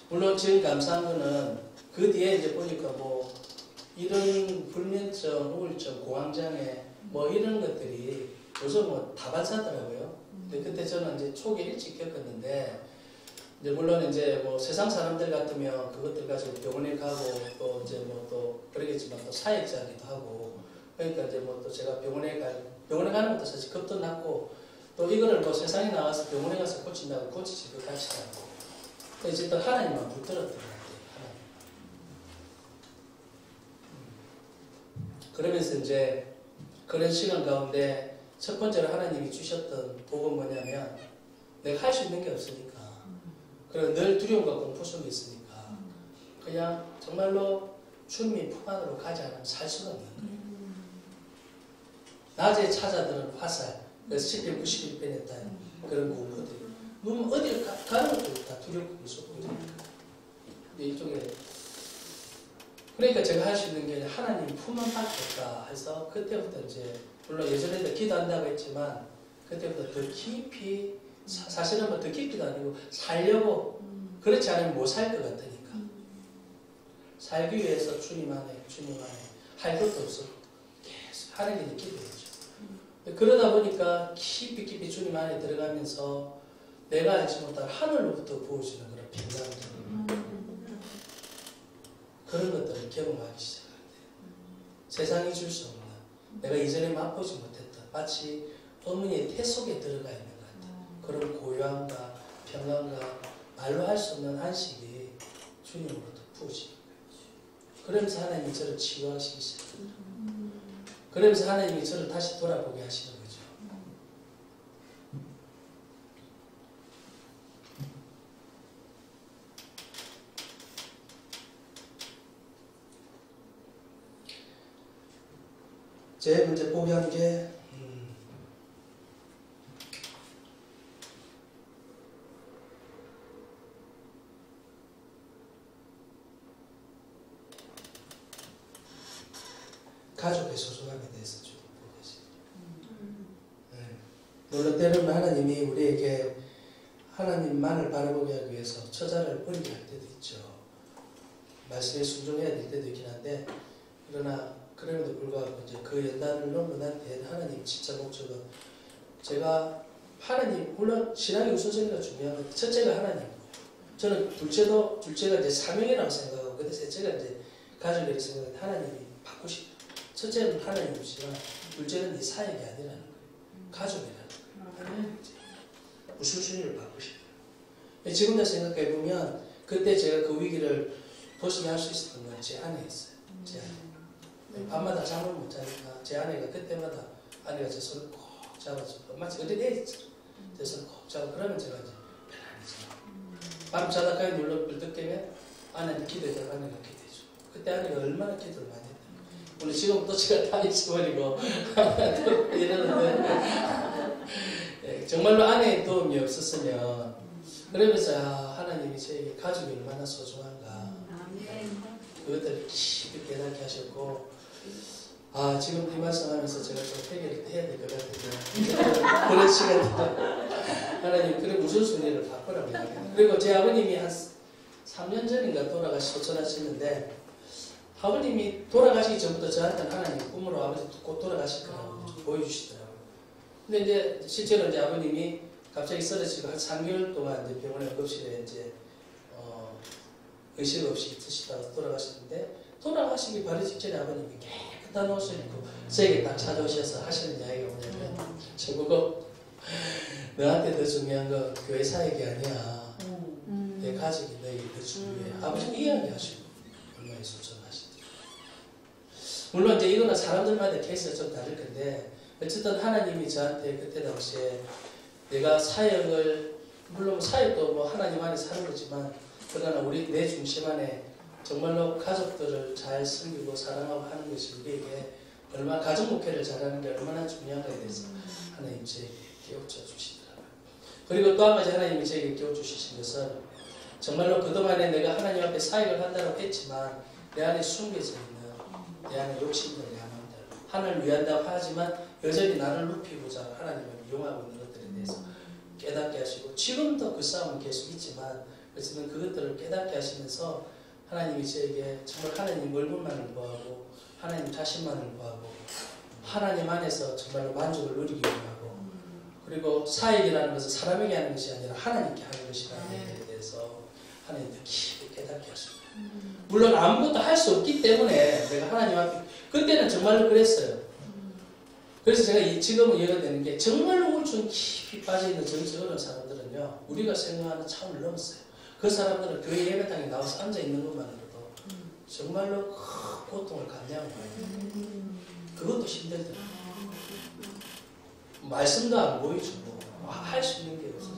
물론 지금 감사한 거는 그 뒤에 이제 보니까 뭐 이런 불면증, 우울증, 공황장애 뭐 이런 것들이 요즘 뭐 다반사더라고요. 근데 그때 저는 이제 초기 일찍 겪었는데 이제 물론 이제 뭐 세상 사람들 같으면 그것들 가지고 병원에 가고 또 이제 뭐 또 그러겠지만 또 사역자기도 하고 그러니까 이제 뭐 또 제가 병원에 가는 것도 사실 겁도 났고 또 이거를 뭐 세상에 나와서 병원에 가서 고친다고 고치지도 같이 않고 이제 또 하나님만 붙들었던 것 같아요. 그러면서 이제 그런 시간 가운데 첫 번째로 하나님이 주셨던 복은 뭐냐면 내가 할 수 있는 게 없으니까 그리고 늘 두려움과 공포 속에 있으니까 그냥 정말로 주님의 품 안으로 가지 않으면 살 수가 없는 거예요. 낮에 찾아드는 화살, 그래서 10편 91편에 따 그런 공포들이 눈 어딜 가는 것도 다 두렵고 무섭고 이쪽에 그러니까 제가 할 수 있는 게 하나님 품만 받겠다 해서 그때부터 이제 물론 예전에도 기도한다고 했지만 그때부터 더 깊이 사실은 뭐 더 깊이도 아니고 살려고 그렇지 않으면 못 살 것 같으니까 살기 위해서 주님 안에 할 것도 없었고 계속 하나님께 기도했죠. 그러다 보니까 깊이 주님 안에 들어가면서 내가 알지 못할 하늘로부터 부어지는 그런 평강들 그런 것들을 경험하기 시작하게 돼요. 세상이 줄 수 없는 내가 이전에 맛보지 못했던 마치 어머니의 태 속에 들어가 있는 것 같아요. 그런 고요함과 평안과 말로 할 수 없는 안식이 주님으로부터 부어지는 거예요. 그러면서 하나님이 저를 치유하시기 시작합니다. 그러면서 하나님이 저를 다시 돌아보게 하시는 거죠. 제일 먼저 포기한 게 가족의 소중함에 대해서 좀 보겠습니다. 물론 때로는 하나님이 우리에게 하나님만을 바라보게 하기 위해서 처자를 버리게 할 때도 있죠. 말씀에 순종해야 될 때도 있긴 한데, 그러나 그럼에도 불구하고 이제 그 연단을 넘고 난 뒤에는 하나님 진짜 목적은, 제가 하나님, 물론 신앙의 우선순위가 중요한 건데 첫째가 하나님이에요. 저는 둘째가 이제 사명이라고 생각하고, 근데 셋째가 이제 가족이라고 생각하는데, 하나님이 바꾸시고, 첫째는 하나님이지만 둘째는 이 사역이 아니라는 거예요. 가족이라는 거예요. 우선순위를 바꾸시고요. 지금 생각해 보면 그때 제가 그 위기를 벗어날 수 있었던 건 제 아내였어요. 제 아내. 밤마다 잠을 못 자니까 제 아내가 그때마다 아내가 제 손을 꼭 잡아주고, 마치 어린 애처럼 제 손을 꼭 잡고, 그러면 제가 이제 편안해져요. 밤 자다가 물떡 깨면 아내는 기도해주고 아내가 기도해주고, 그때 아내가 얼마나 기도를 많이 했다. 오늘 지금 또 제가 다 잊어버리고 이러는데, 정말로 아내의 도움이 없었으면, 그러면서 하나님이 저에게 가족이 얼마나 소중한가, 그것들을 깊이 깨닫게 하셨고, 지금 이 말씀하면서 제가 좀 해결을 해야 될 것 같은데 그런 시간에 하나님 그런 우선순위를 바꾸라고 얘기해요. 그리고 제 아버님이 한 3년 전인가 소천하셨는데, 아버님이 돌아가시기 전부터 저한테는 하나님 꿈으로 아버지 곧 돌아가실 거라고 보여주시더라고요. 근데 이제 실제로 이제 아버님이 갑자기 쓰러지고 한 3개월 동안 이제 병원에 응급실에 이제 의식 없이 드시다가 돌아가셨는데, 돌아가시기 바로 직전에 아버님이 깨끗한 옷을 입고 저에게 딱 찾아오셔서 하시는 이야기가 뭐냐면, 저보고 너한테 더 중요한 건 교회 사역이 아니야. 내 가족이 너에게 더 중요해. 아버지는 이야기 하시고 얼마나 소중하시더라고요. 물론 이제 이거는 사람들마다 케이스가 좀 다를 건데, 어쨌든 하나님이 저한테 그때 당시에 내가 사역을, 물론 사역도 뭐 하나님 안에 사는 거지만, 그러나 내 중심 안에 정말로 가족들을 잘 섬기고 사랑하고 하는 것이 우리에게 얼마나, 가족 목회를 잘하는 게 얼마나 중요한가에 대해서 하나님 저에게 깨우쳐 주시더라고요. 그리고 또 한 가지 하나님이 저에게 깨우쳐 주신 것은, 정말로 그동안에 내가 하나님 앞에 사역을 한다고 했지만 내 안에 숨겨져 있는 내 안에 욕심들, 내 마음들, 하나님을 위한다고 하지만 여전히 나를 높이고자 하나님을 이용하고 있는 것들에 대해서 깨닫게 하시고, 지금도 그 싸움은 계속 있지만 어쨌든 그것들을 깨닫게 하시면서 하나님이 저에게 정말 하나님 얼굴만을 구하고 하나님 자신만을 구하고 하나님 안에서 정말로 만족을 누리기 원하고, 그리고 사역이라는 것은 사람에게 하는 것이 아니라 하나님께 하는 것이라는 것에 대해서 하나님 더 깊이 깨닫게 하십니다. 물론 아무것도 할 수 없기 때문에 내가 하나님 앞에, 그때는 정말로 그랬어요. 그래서 제가 지금은 이해가 되는 게, 정말로 우울증 깊이 빠져있는 정치 어려운 사람들은요, 우리가 생각하는 차원을 넘었어요. 그 사람들은 교회 예배당에 나와서 앉아있는 것만으로도 정말로 큰 고통을 감내하고 있어요. 그것도 힘들더라고요. 말씀도 안 보여주고 할 수 있는 게 없어요.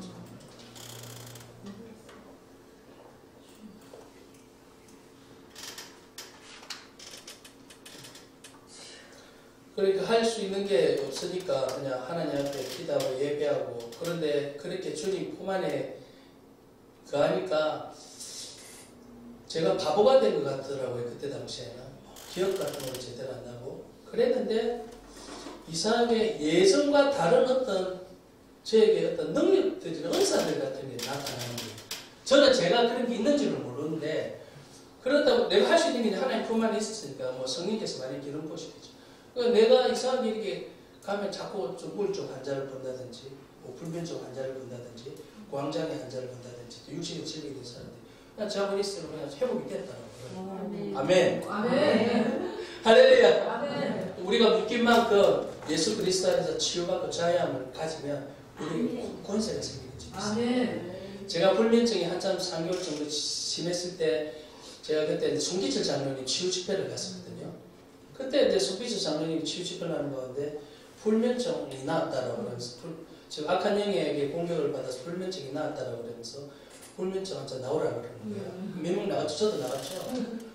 그러니까 할 수 있는 게 없으니까 그냥 하나님 앞에 기도하고 예배하고, 그런데 그렇게 주님 품 안에 하니까 제가 바보가 된 것 같더라고요. 그때 당시에는 기억 같은 걸 제대로 안 나고 그랬는데, 이상하게 예전과 다른 어떤 저에게 어떤 능력들이나 은사들 같은 게 나타나는 거예요. 저는 제가 그런 게 있는 줄은 모르는데, 그렇다고 내가 할 수 있는 게 하나님 품 안에 있었으니까 뭐 성령께서 많이 기름 부으시겠죠. 그러니까 내가 이상하게 이렇게 가면 자꾸 좀 우울증 환자를 본다든지, 뭐 불면증 환자를 본다든지, 광장의 환자를 본다든지, 또 육신의 질병이 있는 사람들, 그냥 저하고 있으면 그냥 회복이 됐다는 거예요. 아멘. 아멘. 할렐루야. 아멘. 우리가 믿긴 만큼 예수 그리스도 안에서 치유받고 자유함을 가지면 우리에게 권세가 생기겠죠. 아멘. 제가 불면증이 한참 3개월 정도 심했을 때, 제가 그때 송기철 장로님 치유 집회를 갔었거든요. 그때 이제 송기철 장로님 치유 집회를 하는 가운데 불면증이 나았다라고 그러면서, 지금 악한 영에게 공격을 받아서 불면증이 나았다라고 그러면서 불면증 환자 나오라고 그러는 거예요. 몇 명 나갔죠. 저도 나갔죠.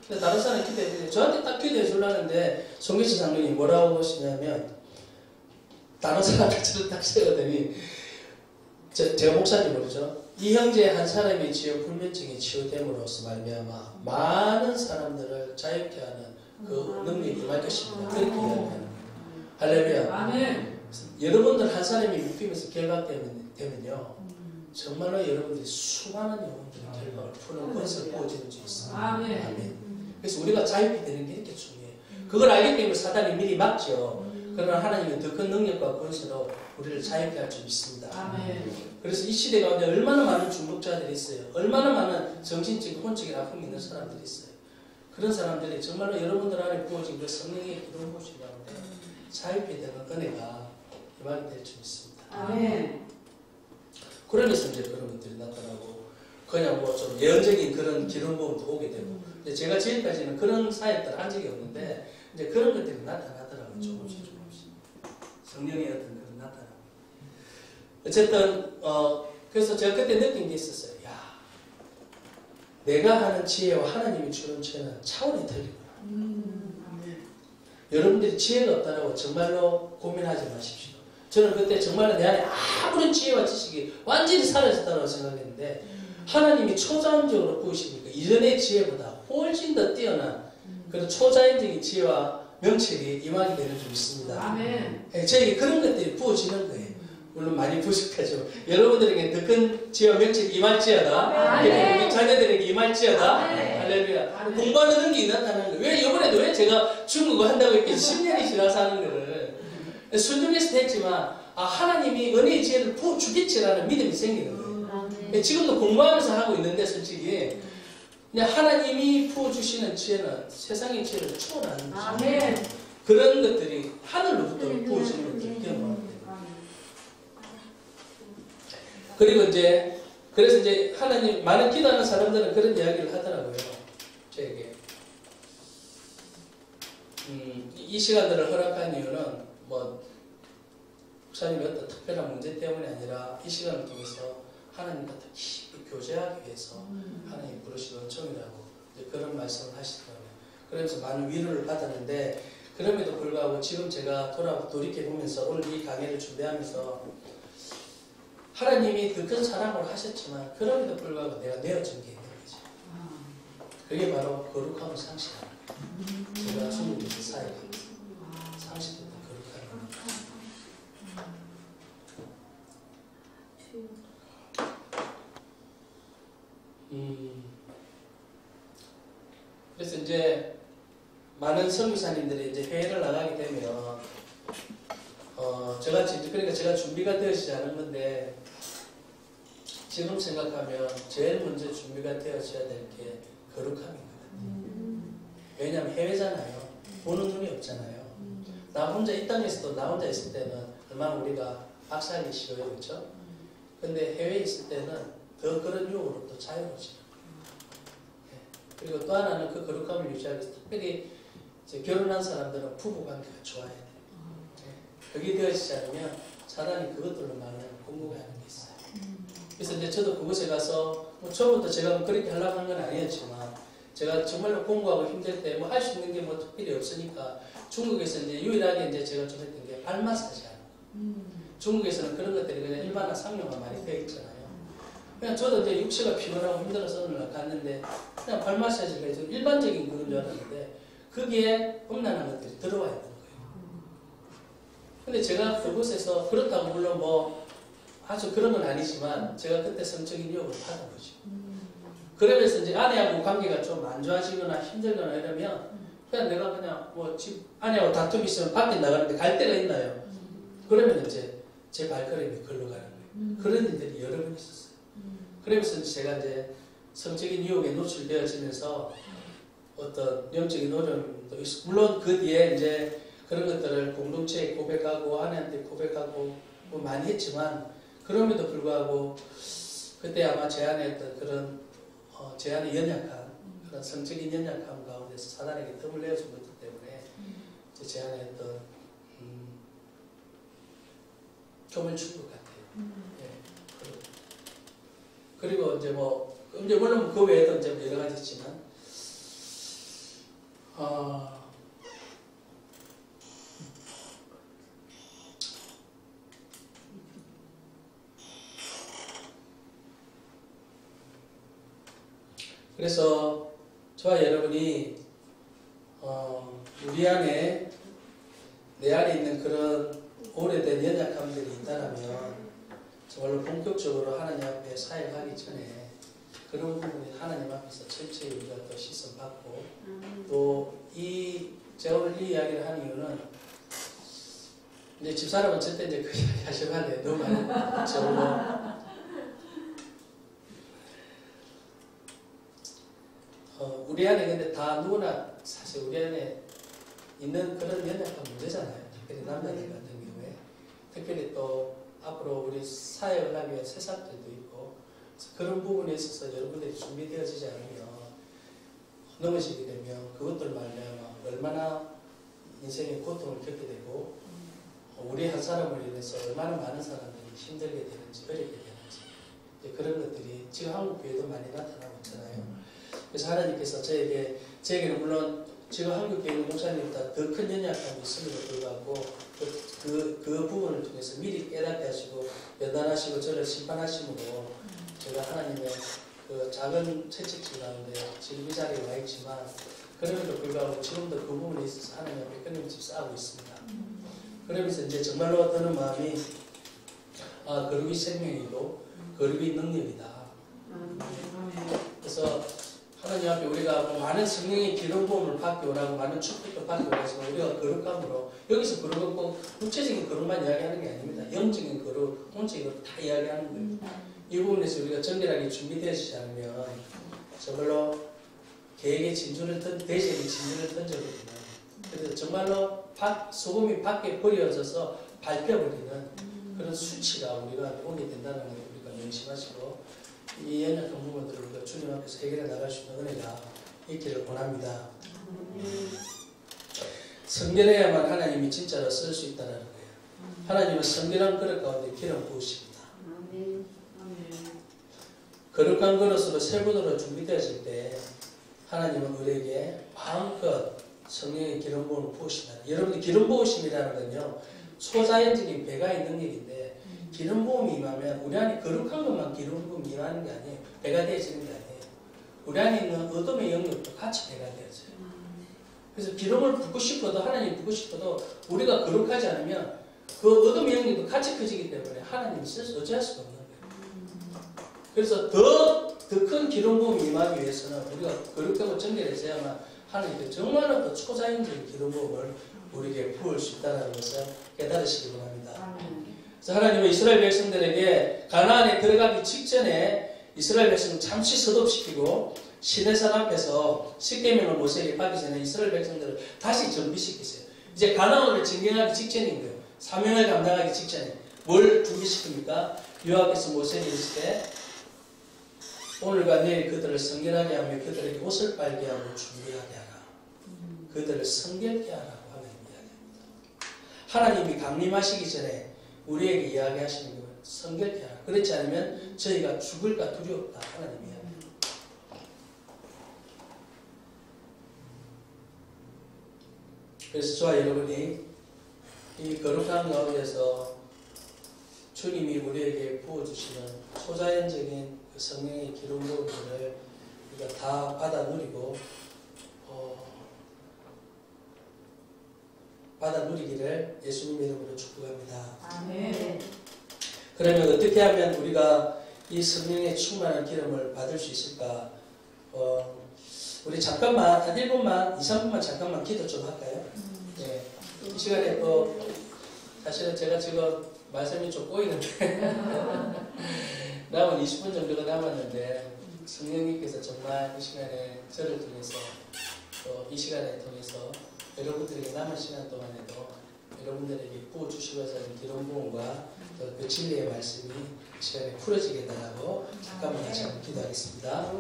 근데 다른 사람이 기도했는데 저한테 딱 기도해 주려는데 송기철 장로님이 뭐라고 하시냐면, 다른 사람들 저를 딱 세우더니, 제가 목사님 모르죠. 이 형제 한 사람이 불면증이 치유됨으로써 말미암아 많은 사람들을 자유케 하는 그 능력이 임할 것입니다. 그렇게 이야기하는 거예요. 할렐루야. 아멘. 여러분들 한 사람이 묶이면서 결박되면요, 정말로 여러분들이 수많은 영혼들의 결박을 푸는 권세를 부어지는 줄 있어요. 아멘. 그래서 우리가 자유케 되는 게 이렇게 중요해요. 그걸 알기 때문에 사단이 미리 막죠. 그러나 하나님은 더 큰 능력과 권세로 우리를 자유케 할 줄 믿습니다. 아멘. 그래서 이 시대 가운데 얼마나 많은 중독자들이 있어요. 얼마나 많은 정신적인 혼적인 아픔이 있는 사람들이 있어요. 그런 사람들이 정말로 여러분들 안에 부어진 그 성령의 기름 부으신 가운데 자유케 되는 은혜가 임하게 될 줄 믿습니다. 아멘. 그러면서 이제 그런 것들이 나타나고 그냥 뭐 좀 예언적인 그런 기름 부음도 오게 되고 근데 제가 지금까지는 그런 사역들을 한 적이 없는데 이제 그런 것들이 나타나더라고요. 조금씩 성령의 어떤 그런 나타나. 어쨌든 그래서 제가 그때 느낀 게 있었어요. 야, 내가 하는 지혜와 하나님이 주는 지혜는 차원이 틀리구나. 여러분들이 지혜가 없다라고 정말로 고민하지 마십시오. 저는 그때 정말로 내 안에 아무런 지혜와 지식이 완전히 사라졌다고 생각했는데 하나님이 초자연적으로 부으시니까 이전의 지혜보다 훨씬 더 뛰어난 그런 초자연적인 지혜와 명철이 임하게 되는 줄 믿습니다. 아멘. 저에게 그런 것들이 부어지는 거예요. 물론 많이 부족하죠. 여러분들에게 더 큰 지혜와 명철이 임할지어다. 우리 자녀들에게 임할지어다. 할렐루야. 공부하는 능력이 나타나는 거예요. 왜 이번에도 왜 제가 중국어 한다고 했겠지 10년이 지나서 하는 거를 순종해서 했지만 하나님이 은혜의 지혜를 부어주겠지라는 믿음이 생기는 거예요. 지금도 공부하면서 하고 있는데 솔직히 그냥 하나님이 부어주시는 지혜는 세상의 지혜를 초월하는 것이죠. 그런 것들이 하늘로부터 부어지는 것들을 경험하게 됩니다. 그리고 이제 그래서 이제 하나님 많은 기도하는 사람들은 그런 이야기를 하더라고요. 저에게 이 시간들을 허락한 이유는 뭐 목사님의 어떤 특별한 문제 때문이 아니라 이 시간을 통해서 하나님과 더 깊이 교제하기 위해서 하나님 부르신 은총이라고 그런 말씀을 하시더라고요. 그러면서 많은 위로를 받았는데 그럼에도 불구하고 지금 제가 돌이켜보면서 오늘 이 강의를 준비하면서 하나님이 더 큰 사랑을 하셨지만 그럼에도 불구하고 내가 내어준 게 있는 거죠. 그게 바로 거룩함을 상실하는 거예요. 제가 주님께서 사역하면서 상실했던 거룩함을. 그래서 이제 많은 선교사님들이 이제 해외를 나가게 되면 그러니까 제가 준비가 되어지지 않은 건데 지금 생각하면 제일 먼저 준비가 되어져야 될 게 거룩함인 것 같아요. 왜냐하면 해외잖아요. 보는 눈이 없잖아요. 나 혼자 이 땅에서도 나 혼자 있을 때는 얼마나 우리가 박살이 쉬워요, 그렇죠? 근데 해외에 있을 때는 더 그런 유혹으로 또 자유로워지는 거예요. 그리고 또 하나는 그 거룩함을 유지하기 위해서 특별히 이제 결혼한 사람들은 부부관계가 좋아야 돼요. 그게 되어지지 않으면 사단이 그것들로 많은 공부가 하는 게 있어요. 그래서 이제 저도 그곳에 가서 처음부터 제가 그렇게 하려고 한 건 아니었지만 제가 정말로 공부하고 힘들 때 뭐 할 수 있는 게 뭐 특별히 없으니까 중국에서 이제 유일하게 이제 제가 좀 했던 게 발 마사지 하는 거. 중국에서는 그런 것들이 그냥 일반화 상용화 많이 되어 있잖아요. 그냥 저도 이제 육체가 피곤하고 힘들어서 어느 날 갔는데 그냥 발 마사지가 이제 일반적인 그런 줄 알았는데 거기에 음란한 것들이 들어와 있는 거예요. 근데 제가 그곳에서 그렇다고 물론 뭐 아주 그런 건 아니지만 제가 그때 성적인 유혹을 받은 거죠. 그러면서 이제 아내하고 관계가 좀 안 좋아지거나 힘들거나 이러면 그냥 내가 그냥 뭐 집 아내하고 다툼이 있으면 밖에 나가는데 갈 데가 있나요? 그러면 이제 제 발걸음이 걸로 가는 거예요. 그런 일들이 여러 번 있었어요. 그러면서 제가 이제 성적인 유혹에 노출되어지면서 어떤 영적인 어려움도 있고 물론 그 뒤에 이제 그런 것들을 공동체에 고백하고 아내한테 고백하고 뭐 많이 했지만 그럼에도 불구하고 그때 아마 제 안에 어떤 그런 제 안에 연약한 그런 성적인 연약함 가운데서 사단에게 틈을 내어준 것들 때문에 제 안에 어떤 점을 준 것 같아요. 예. 그리고 이제 이제 물론 그 외에도 이제 여러 가지 있지만 그래서 저와 여러분이 우리 안에 내 안에 있는 그런 오래된 연약함들이 있다면 정말로 본격적으로 하나님 앞에 사역하기 전에 그런 부분이 하나님 앞에서 철저히 우리가 또 시선받고 또 제가 오늘 이 이야기를 하는 이유는 이제 집사람은 저때 이제 그 이야기 하셔가지고 너무 많이 저로 우리 안에 근데 다 누구나 사실 우리 안에 있는 그런 연약한 문제잖아요. 특별히 남자들 같은 경우에 특별히 또 앞으로 우리 사역을 하기 위한 새싹들도 있고 그런 부분에 있어서 여러분들이 준비되어지지 않으면 넘어지게 되면 그것들 말미암아 얼마나 인생의 고통을 겪게 되고 우리 한 사람을 인해서 얼마나 많은 사람들이 힘들게 되는지 어렵게 되는지 그런 것들이 지금 한국 교회도 많이 나타나고 있잖아요. 그래서 하나님께서 저에게는 물론 지금 한국 교회 목사님보다 더 큰 연약함이 있음에도 불구하고 그 부분을 통해서 미리 깨닫게 하시고 연단하시고 저를 심판하심으로 제가 하나님의 그 작은 채찍질 가운데 지금 이 자리에 와 있지만 그럼에도 불구하고 지금도 그 부분에 있어서 하나님 앞에 끊임없이 싸우고 있습니다. 그러면서 이제 정말로 드는 마음이 거룩이 생명이고 거룩이 능력이다. 그래서 하나님 앞에 우리가 많은 성령의 기름 부음을 받기 원하고 많은 축복도 받기 원해서 우리가 거룩함으로 여기서 거룩은 꼭 육체적인 거룩만 이야기하는 게 아닙니다. 영적인 거룩, 혼적인 거룩 다 이야기하는 거예요. 이 부분에서 우리가 정결하게 준비되지 않으면 정말로 계획의 진주를 대적의 진주를 던져버리는 그래서 정말로 소금이 밖에 버려져서 밟혀버리는 그런 수치가 우리가 오게 된다는 걸 우리가 명심하시고 이 연약한 부분들을 우리가 주님 앞에서 해결해 나갈 수 있는 은혜가 있기를 원합니다. 성결해야만 하나님이 진짜로 쓸 수 있다는 거예요. 하나님은 성결한 그릇 가운데 기름 부으십니다. 거룩한 그릇으로 새 분으로 준비되었을 때 하나님은 우리에게 마음껏 성령의 기름 부음을 부으신다. 여러분들 기름 부으심이라는 건요 초자연적인 배가 있는 일인데 기름 부음이 임하면 우리 안에 거룩한 것만 기름 부음이 임하는 게 아니에요. 배가 되어지는 게 아니에요. 우리 안에 있는 어둠의 영역도 같이 배가 되어져요. 그래서 기름을 붓고 싶어도 하나님 붓고 싶어도 우리가 거룩하지 않으면 그 어둠의 영역도 같이 커지기 때문에 하나님이 어찌할 수가 없는 거예요. 그래서 더 큰 기름 부음이 임하기 위해서는 우리가 거룩하고 정결해져야만 하나님께 정말로 더 초자연적인 기름 부음을 우리에게 부을 수 있다는 것을 깨달으시기 바랍니다. 그래서 하나님은 이스라엘 백성들에게 가나안에 들어가기 직전에 이스라엘 백성을 잠시 소독시키고 시내산 앞에서 십계명을 모세에게 받기 전에 이스라엘 백성들을 다시 정비시키세요. 이제 가나안을 진경하기 직전인 거예요. 사명을 감당하기 직전에 뭘 준비시킵니까? 여호와께서 모세에게 이르실 때 오늘과 내일 그들을 성결하게 하며 그들에게 옷을 빨게 하고 준비하게 하라. 그들을 성결케 하라고 하나님 이야기합니다. 하나님이 강림하시기 전에 우리에게 이야기하시는 건 성결케 하라. 그렇지 않으면 저희가 죽을까 두렵다. 하나님 이야기합니다. 그래서 저와 여러분이 이 거룩한 가운데서 주님이 우리에게 부어주시는 초자연적인 그 성령의 기름 부음들을 우리가 다 받아 누리고 받아 누리기를 예수님의 이름으로 축복합니다. 아멘. 그러면 어떻게 하면 우리가 이 성령의 충만한 기름을 받을 수 있을까? 우리 잠깐만 한 1분만 2, 3분만 잠깐만 기도 좀 할까요? 네. 이 시간에 사실은 제가 지금 말씀이 좀 꼬이는데 남은 20분 정도가 남았는데 성령님께서 정말 이 시간에 저를 통해서 또 이 시간에 통해서 여러분들에게 남은 시간 동안에도 여러분들에게 부어주시고자 하는 기름 부음과 또 그 진리의 말씀이 이 시간에 풀어지게 달라고 잠깐만 다시 한번 기도하겠습니다.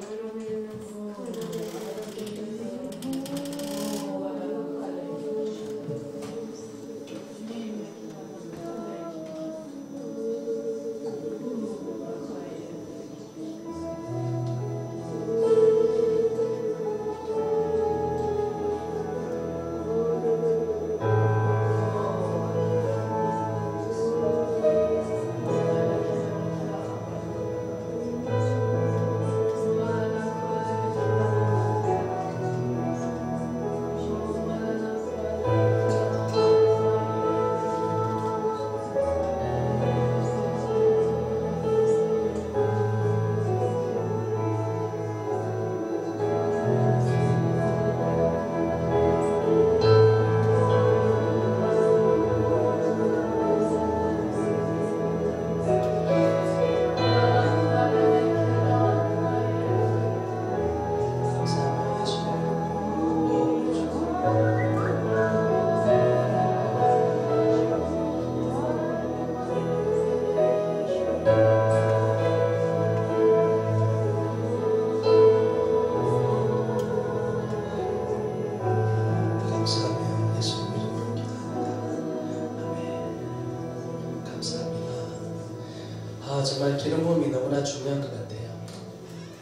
정말 기름 부음이 너무나 중요한 것 같아요.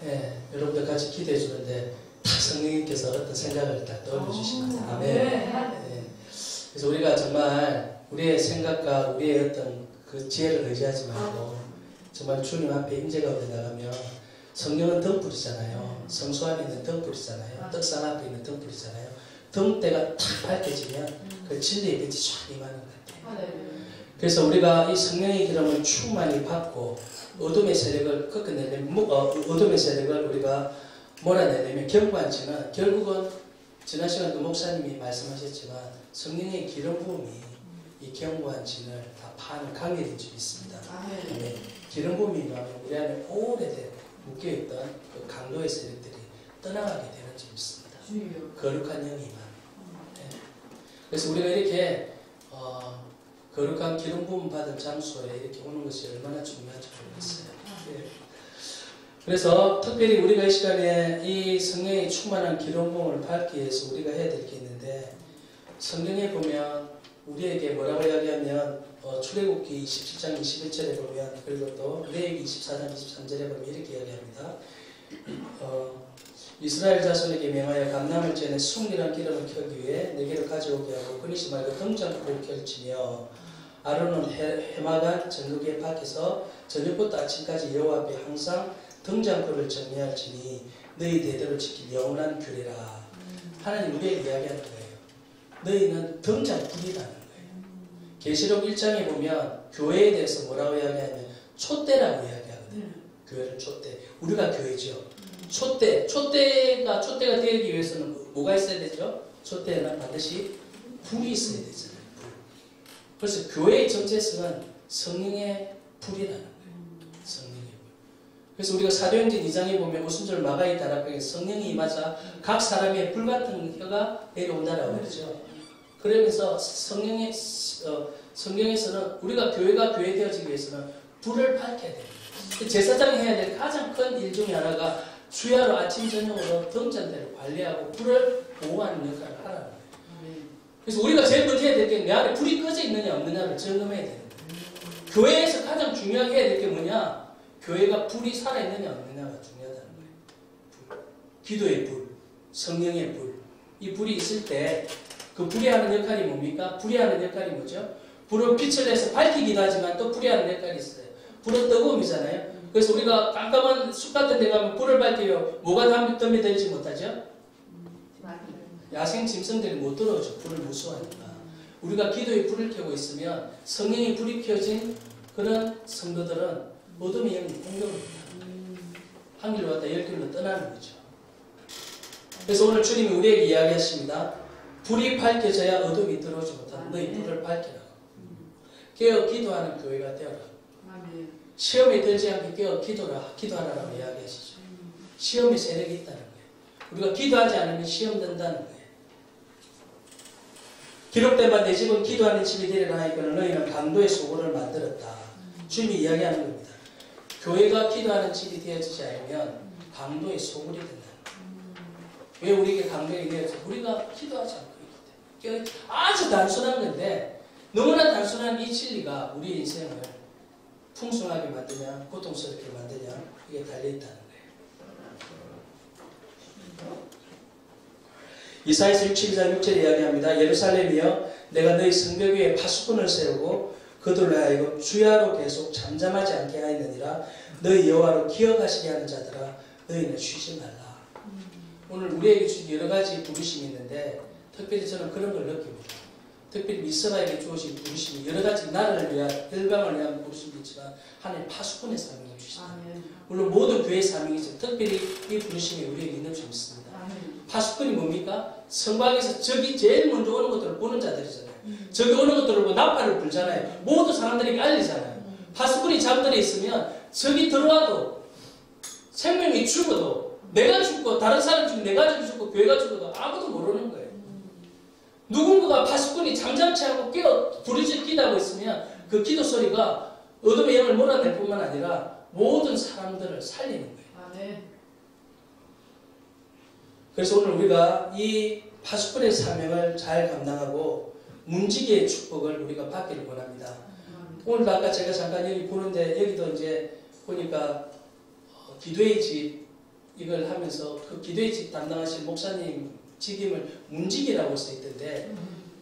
예, 여러분들 같이 기도해 주는데 성령님께서 어떤 생각을 딱 떠올려 주시는 거예요. 아멘. 예. 그래서 우리가 정말 우리의 생각과 우리의 어떤 그 지혜를 의지하지 말고 정말 주님 앞에 임재 가운데 나가면 성령은 등불이잖아요. 성소 안에 있는 등불이잖아요. 떡상 앞에 있는 등불이잖아요. 등대가 탁 밝혀지면 그 진리의 빛이 쫙 임하는 것 같아요. 그래서 우리가 이 성령의 기름을 충만히 받고 어둠의 세력을 꺾어내려면 어둠의 세력을 우리가 몰아내려면 견고한지는 결국은 지난 시간에 목사님이 말씀하셨지만 성령의 기름 부음이 이 견고한 진을 다 파는 강력인 줄 믿습니다. 아멘. 기름 부음이 임하면 우리 안에 오래된 묶여있던 그 강도의 세력들이 떠나가게 되는 줄 믿습니다. 거룩한 영이 임하는. 네. 그래서 우리가 이렇게 거룩한 기름 부음 받은 장소에 이렇게 오는 것이 얼마나 중요한지 모르겠어요. 네. 그래서 특별히 우리가 이 시간에 이 성령의 충만한 기름 부음을 받기 위해서 우리가 해야 될 게 있는데 성경에 보면 우리에게 뭐라고 이야기하면 출애굽기 27장 21절에 보면 그리고 또 레위기 24장 23절에 보면 이렇게 이야기합니다. 이스라엘 자손에게 명하여 감람을 전에 순결한 기름을 켜기 위해 내게로 가져오게 하고 끊이지 말고 등잔불을 펼치며 아론은 해마간 전극의 밖에서 저녁부터 아침까지 여호와 앞에 항상 등잔불을 정리할지니 너희 대대로 지킬 영원한 규례라. 하나님 우리에게 이야기하는 거예요. 너희는 등잔불이라는 거예요. 계시록 1장에 보면 교회에 대해서 뭐라고 이야기하면 촛대라고 이야기하거든요. 교회를 촛대. 우리가 교회죠. 촛대가 되기 위해서는 뭐가 있어야 되죠? 촛대는 반드시 불이 있어야 되잖아요. 불. 그래서 교회의 정체성은 성령의 불이라는 거예요. 성령의 불. 그래서 우리가 사도행전 2장에 보면 오순절 마가의 다락방에 성령이 임하자 각 사람의 불같은 혀가 내려온다라고 그러죠. 그러면서 성경에서는 우리가 교회가 교회 되어지기 위해서는 불을 밝혀야 돼요. 제사장이 해야 될 가장 큰 일 중에 하나가 주야로 아침 저녁으로 등잔대를 관리하고 불을 보호하는 역할을 하라는 거예요. 그래서 우리가 제일 먼저 해야 될 게 내 안에 불이 꺼져 있느냐 없느냐를 점검해야 되는 거예요. 교회에서 가장 중요하게 해야 될 게 뭐냐? 교회가 불이 살아있느냐 없느냐가 중요하다는 거예요. 불. 기도의 불, 성령의 불. 이 불이 있을 때 그 불이 하는 역할이 뭡니까? 불이 하는 역할이 뭐죠? 불은 빛을 내서 밝히기도 하지만 또 불이 하는 역할이 있어요. 불은 뜨거움이잖아요. 그래서 우리가 깜깜한 숲 같은 데 가면 불을 밝히면 뭐가 덤에 들지 못하죠? 야생 짐승들이 못 들어오죠. 불을 무서워하니까. 우리가 기도의 불을 켜고 있으면 성령의 불이 켜진 그런 성도들은 어둠의 영이 공격합니다. 한 길로 왔다 열 길로 떠나는 거죠. 그래서 오늘 주님이 우리에게 이야기하십니다. 불이 밝혀져야 어둠이 들어오지 못한다. 너희 불을 밝히라고. 깨어 기도하는 교회가 되어라. 시험에 들지 않게 깨어 기도하라고 이야기하시죠. 시험의 세력이 있다는 거예요. 우리가 기도하지 않으면 시험 든다는 거예요. 기록된 바 내 집은 기도하는 집이 되리라 하니까는 너희는 강도의 소굴을 만들었다. 주님이 이야기하는 겁니다. 교회가 기도하는 집이 되어지지 않으면 강도의 소굴이 된다는 거예요. 왜 우리에게 강도의 되어져? 우리가 기도하지 않고 있거든요. 아주 단순한 건데 너무나 단순한 이 진리가 우리 인생을 풍성하게 만드냐 고통스럽게 만드냐 이게 달려있다는 거예요. 이사야서 62장 6절에 이야기합니다. 예루살렘이여 내가 너희 성벽 위에 파수꾼을 세우고 그들로 하여금 주야로 계속 잠잠하지 않게 하였느니라. 너희 여호와로 기억하시게 하는 자들아 너희는 쉬지 말라. 오늘 우리에게 주신 여러 가지 부르심이 있는데 특별히 저는 그런 걸 느낍니다. 특별히 미스바에게 주어진 부르심이 여러 가지 나라를 위한 열방을 위한 부르심도 있지만 하나님 파수꾼의 사명을 주시다. 물론 모든 교회의 사명이죠. 특별히 이 부르심이 우리에게 있는 줄 믿습니다. 파수꾼이 뭡니까? 성곽에서 저기 제일 먼저 오는 것들을 보는 자들이잖아요. 저기 오는 것들을 보고 나팔을 불잖아요. 모든 사람들에게 알리잖아요. 파수꾼이 잠들어 있으면 저기 들어와도 생명이 죽어도 내가 죽고 다른 사람 죽고 내 가족이 죽고 교회가 죽어도 아무도 모르는 거예요. 누군가가 파수꾼이 잠잠치 않고 깨어 부르짖 기도하고 있으면 그 기도 소리가 어둠의 영을 몰아낼 뿐만 아니라 모든 사람들을 살리는 거예요. 그래서 오늘 우리가 이 파수꾼의 사명을 잘 감당하고 문지기의 축복을 우리가 받기를 원합니다. 오늘도 아까 제가 잠깐 여기 보는데 여기도 이제 보니까 기도의 집 이걸 하면서 그 기도의 집 담당하신 목사님 직임을 문지기라고 써 있던데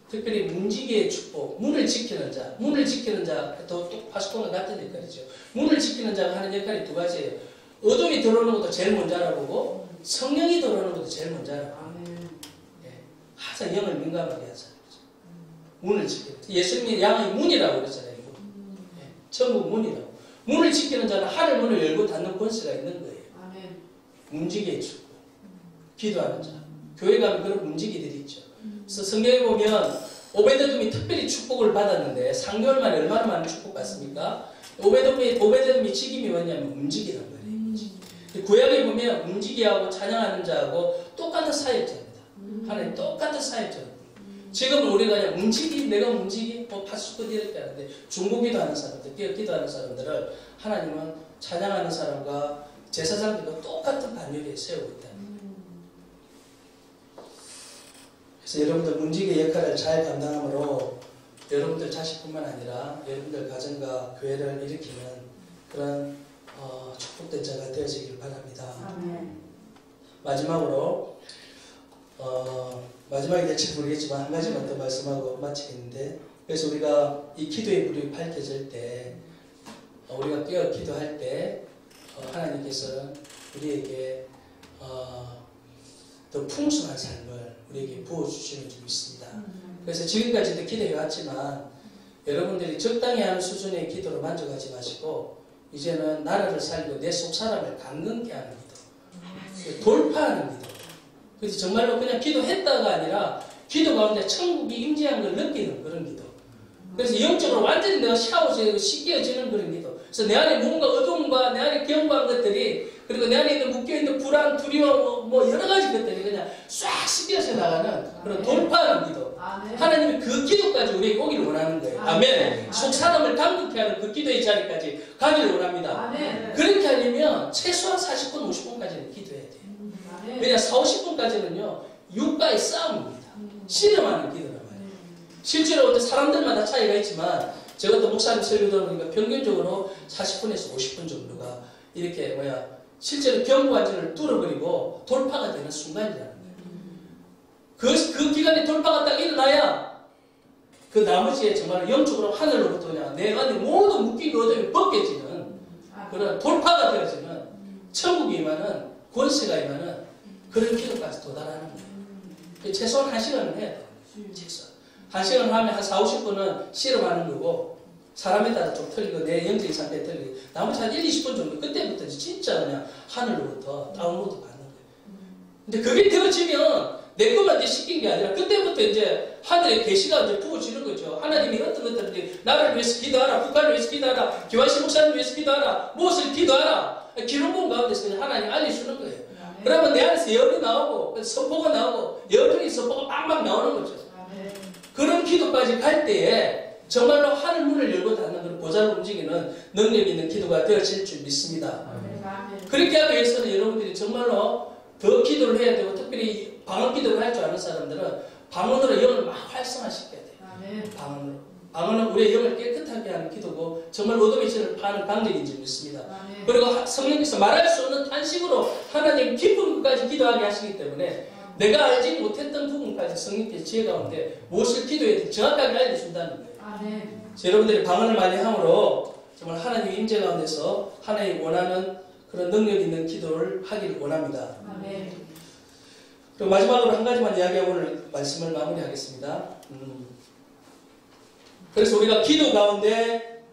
특별히 문지기의 축복, 문을 지키는 자, 문을 지키는 자, 또 파수꾼과 같은 역할이죠. 문을 지키는 자가 하는 역할이 두 가지예요. 어둠이 들어오는 것도 제일 먼저 알아보고 성령이 들어오는 것도 제일 먼저 알아보고 항상 영을 민감하게 하자. 문을 지키는 예수님이 양의 문이라고 그랬잖아요. 천국 문이라고. 문을 지키는 자는 하늘 문을 열고 닫는 권세가 있는 거예요. 문지기의 축복, 기도하는 자. 교회 가면 그런 문지기들이 있죠. 그래서 성경에 보면 오베데돔이 특별히 축복을 받았는데 3개월 만에 얼마나 많은 축복 받습니까? 오베데돔이 직임이 뭐냐면 문지기란 말이에요. 구약에 보면 문지기하고 찬양하는 자하고 똑같은 사역자입니다. 하나님 똑같은 사역자입니다. 지금 우리가 그냥 문지기, 내가 문지기, 파수꾼 이렇게 하는데 중보기도 하는 사람들, 기도하는 사람들을 하나님은 찬양하는 사람과 제사장들과 똑같은 반열에 세우고 있다. 그래서 여러분들 문지기의 역할을 잘 감당함으로 여러분들 자식뿐만 아니라 여러분들 가정과 교회를 일으키는 그런 축복된 자가 되어지길 바랍니다. 마지막으로 마지막이 될지 모르겠지만 한 가지만 더 말씀하고 마치겠는데, 그래서 우리가 이 기도의 불이 밝혀질 때 우리가 깨어 기도할 때 하나님께서는 우리에게 더 풍성한 삶을 우리에게 부어주시는 줄 믿습니다. 그래서 지금까지도 기도해왔지만 여러분들이 적당히 하는 수준의 기도로 만족하지 마시고 이제는 나라를 살고 내 속사람을 강건케 하는 기도, 돌파하는 기도. 그래서 정말로 그냥 기도했다가 아니라 기도 가운데 천국이 임재한 걸 느끼는 그런 기도. 그래서 영적으로 완전히 내가 샤워되고 씻겨지는 그런 기도. 그래서 내 안에 뭔가 어두움과 내 안에 경고한 것들이, 그리고 내 안에 있는 묶여있는 불안, 두려움, 뭐 여러 가지 것들이 그냥 싹 씻겨져 나가는 그런 돌파하는 기도. 하나님이 그 기도까지 우리에게 오기를 원하는 거예요. 아멘. 속 사람을 강건케 하는 그 기도의 자리까지 가기를 원합니다. 그렇게 하려면 최소한 40분, 50분까지는 기도해야 돼요. 왜냐, 40, 50분까지는요, 육과의 싸움입니다. 씨름하는 기도란 말이에요. 실제로 사람들마다 차이가 있지만, 제가 또 목사님 설교 들어보니까 평균적으로 40분에서 50분 정도가 이렇게 실제로 경고관절을 뚫어버리고 돌파가 되는 순간이라는 거예요. 그 기간에 돌파가 딱 일어나야 그 나머지에 정말 영적으로 하늘로부터 그냥 내 안에 모든 묶인 것들이 벗겨지는 그런 돌파가 되어지는 천국이 임하는 권세가 임하는 그런 기도까지 도달하는 거예요. 최소한 1시간은 해야 돼요. 최소한. 1시간을 하면 한 4, 50분은 씨름하는 거고, 사람에 따라 좀 틀리고 내 영적인 상태에 틀리고, 나머지 한 1, 20분 정도, 그때부터 진짜 그냥 하늘로부터 다운로드 받는 거예요. 근데 그게 되어지면 내 것만 이제 시킨 게 아니라 그때부터 이제 하늘의 계시가 이제 부어지는 거죠. 하나님이 어떤 것들인지 나를 위해서 기도하라, 북한을 위해서 기도하라, 기완식 목사님을 위해서 기도하라, 무엇을 기도하라, 기록본 가운데서 그냥 하나님 알려주는 거예요. 그러면 내 안에서 예언이 나오고 선포가 나오고 예언적인 선포가 빵빵 나오는 거죠. 그런 기도까지 갈 때에 정말로 하늘 문을 열고 닫는 그런 보좌를 움직이는 능력 있는 기도가 되어질 줄 믿습니다. 그렇게 하기 위해서는 여러분들이 정말로 더 기도를 해야 되고, 특별히 방언 기도를 할 줄 아는 사람들은 방언으로 영을 막 활성화시켜야 돼요. 방언으로. 방언은 우리의 영을 깨끗하게 하는 기도고 정말 어둠의 진을 파는 강력인 줄 믿습니다. 그리고 성령께서 말할 수 없는 탄식으로 하나님 깊은 것까지 기도하게 하시기 때문에 내가 알지 못했던 부분까지 성령께서 지혜 가운데 무엇을 기도해야 될지 정확하게 알려준다는 거예요. 여러분들이 방언을 많이 함으로 정말 하나님의 임재 가운데서 하나님이 원하는 그런 능력 있는 기도를 하기를 원합니다. 그리고 마지막으로 한 가지만 이야기하고 오늘 말씀을 마무리하겠습니다. 그래서 우리가 기도 가운데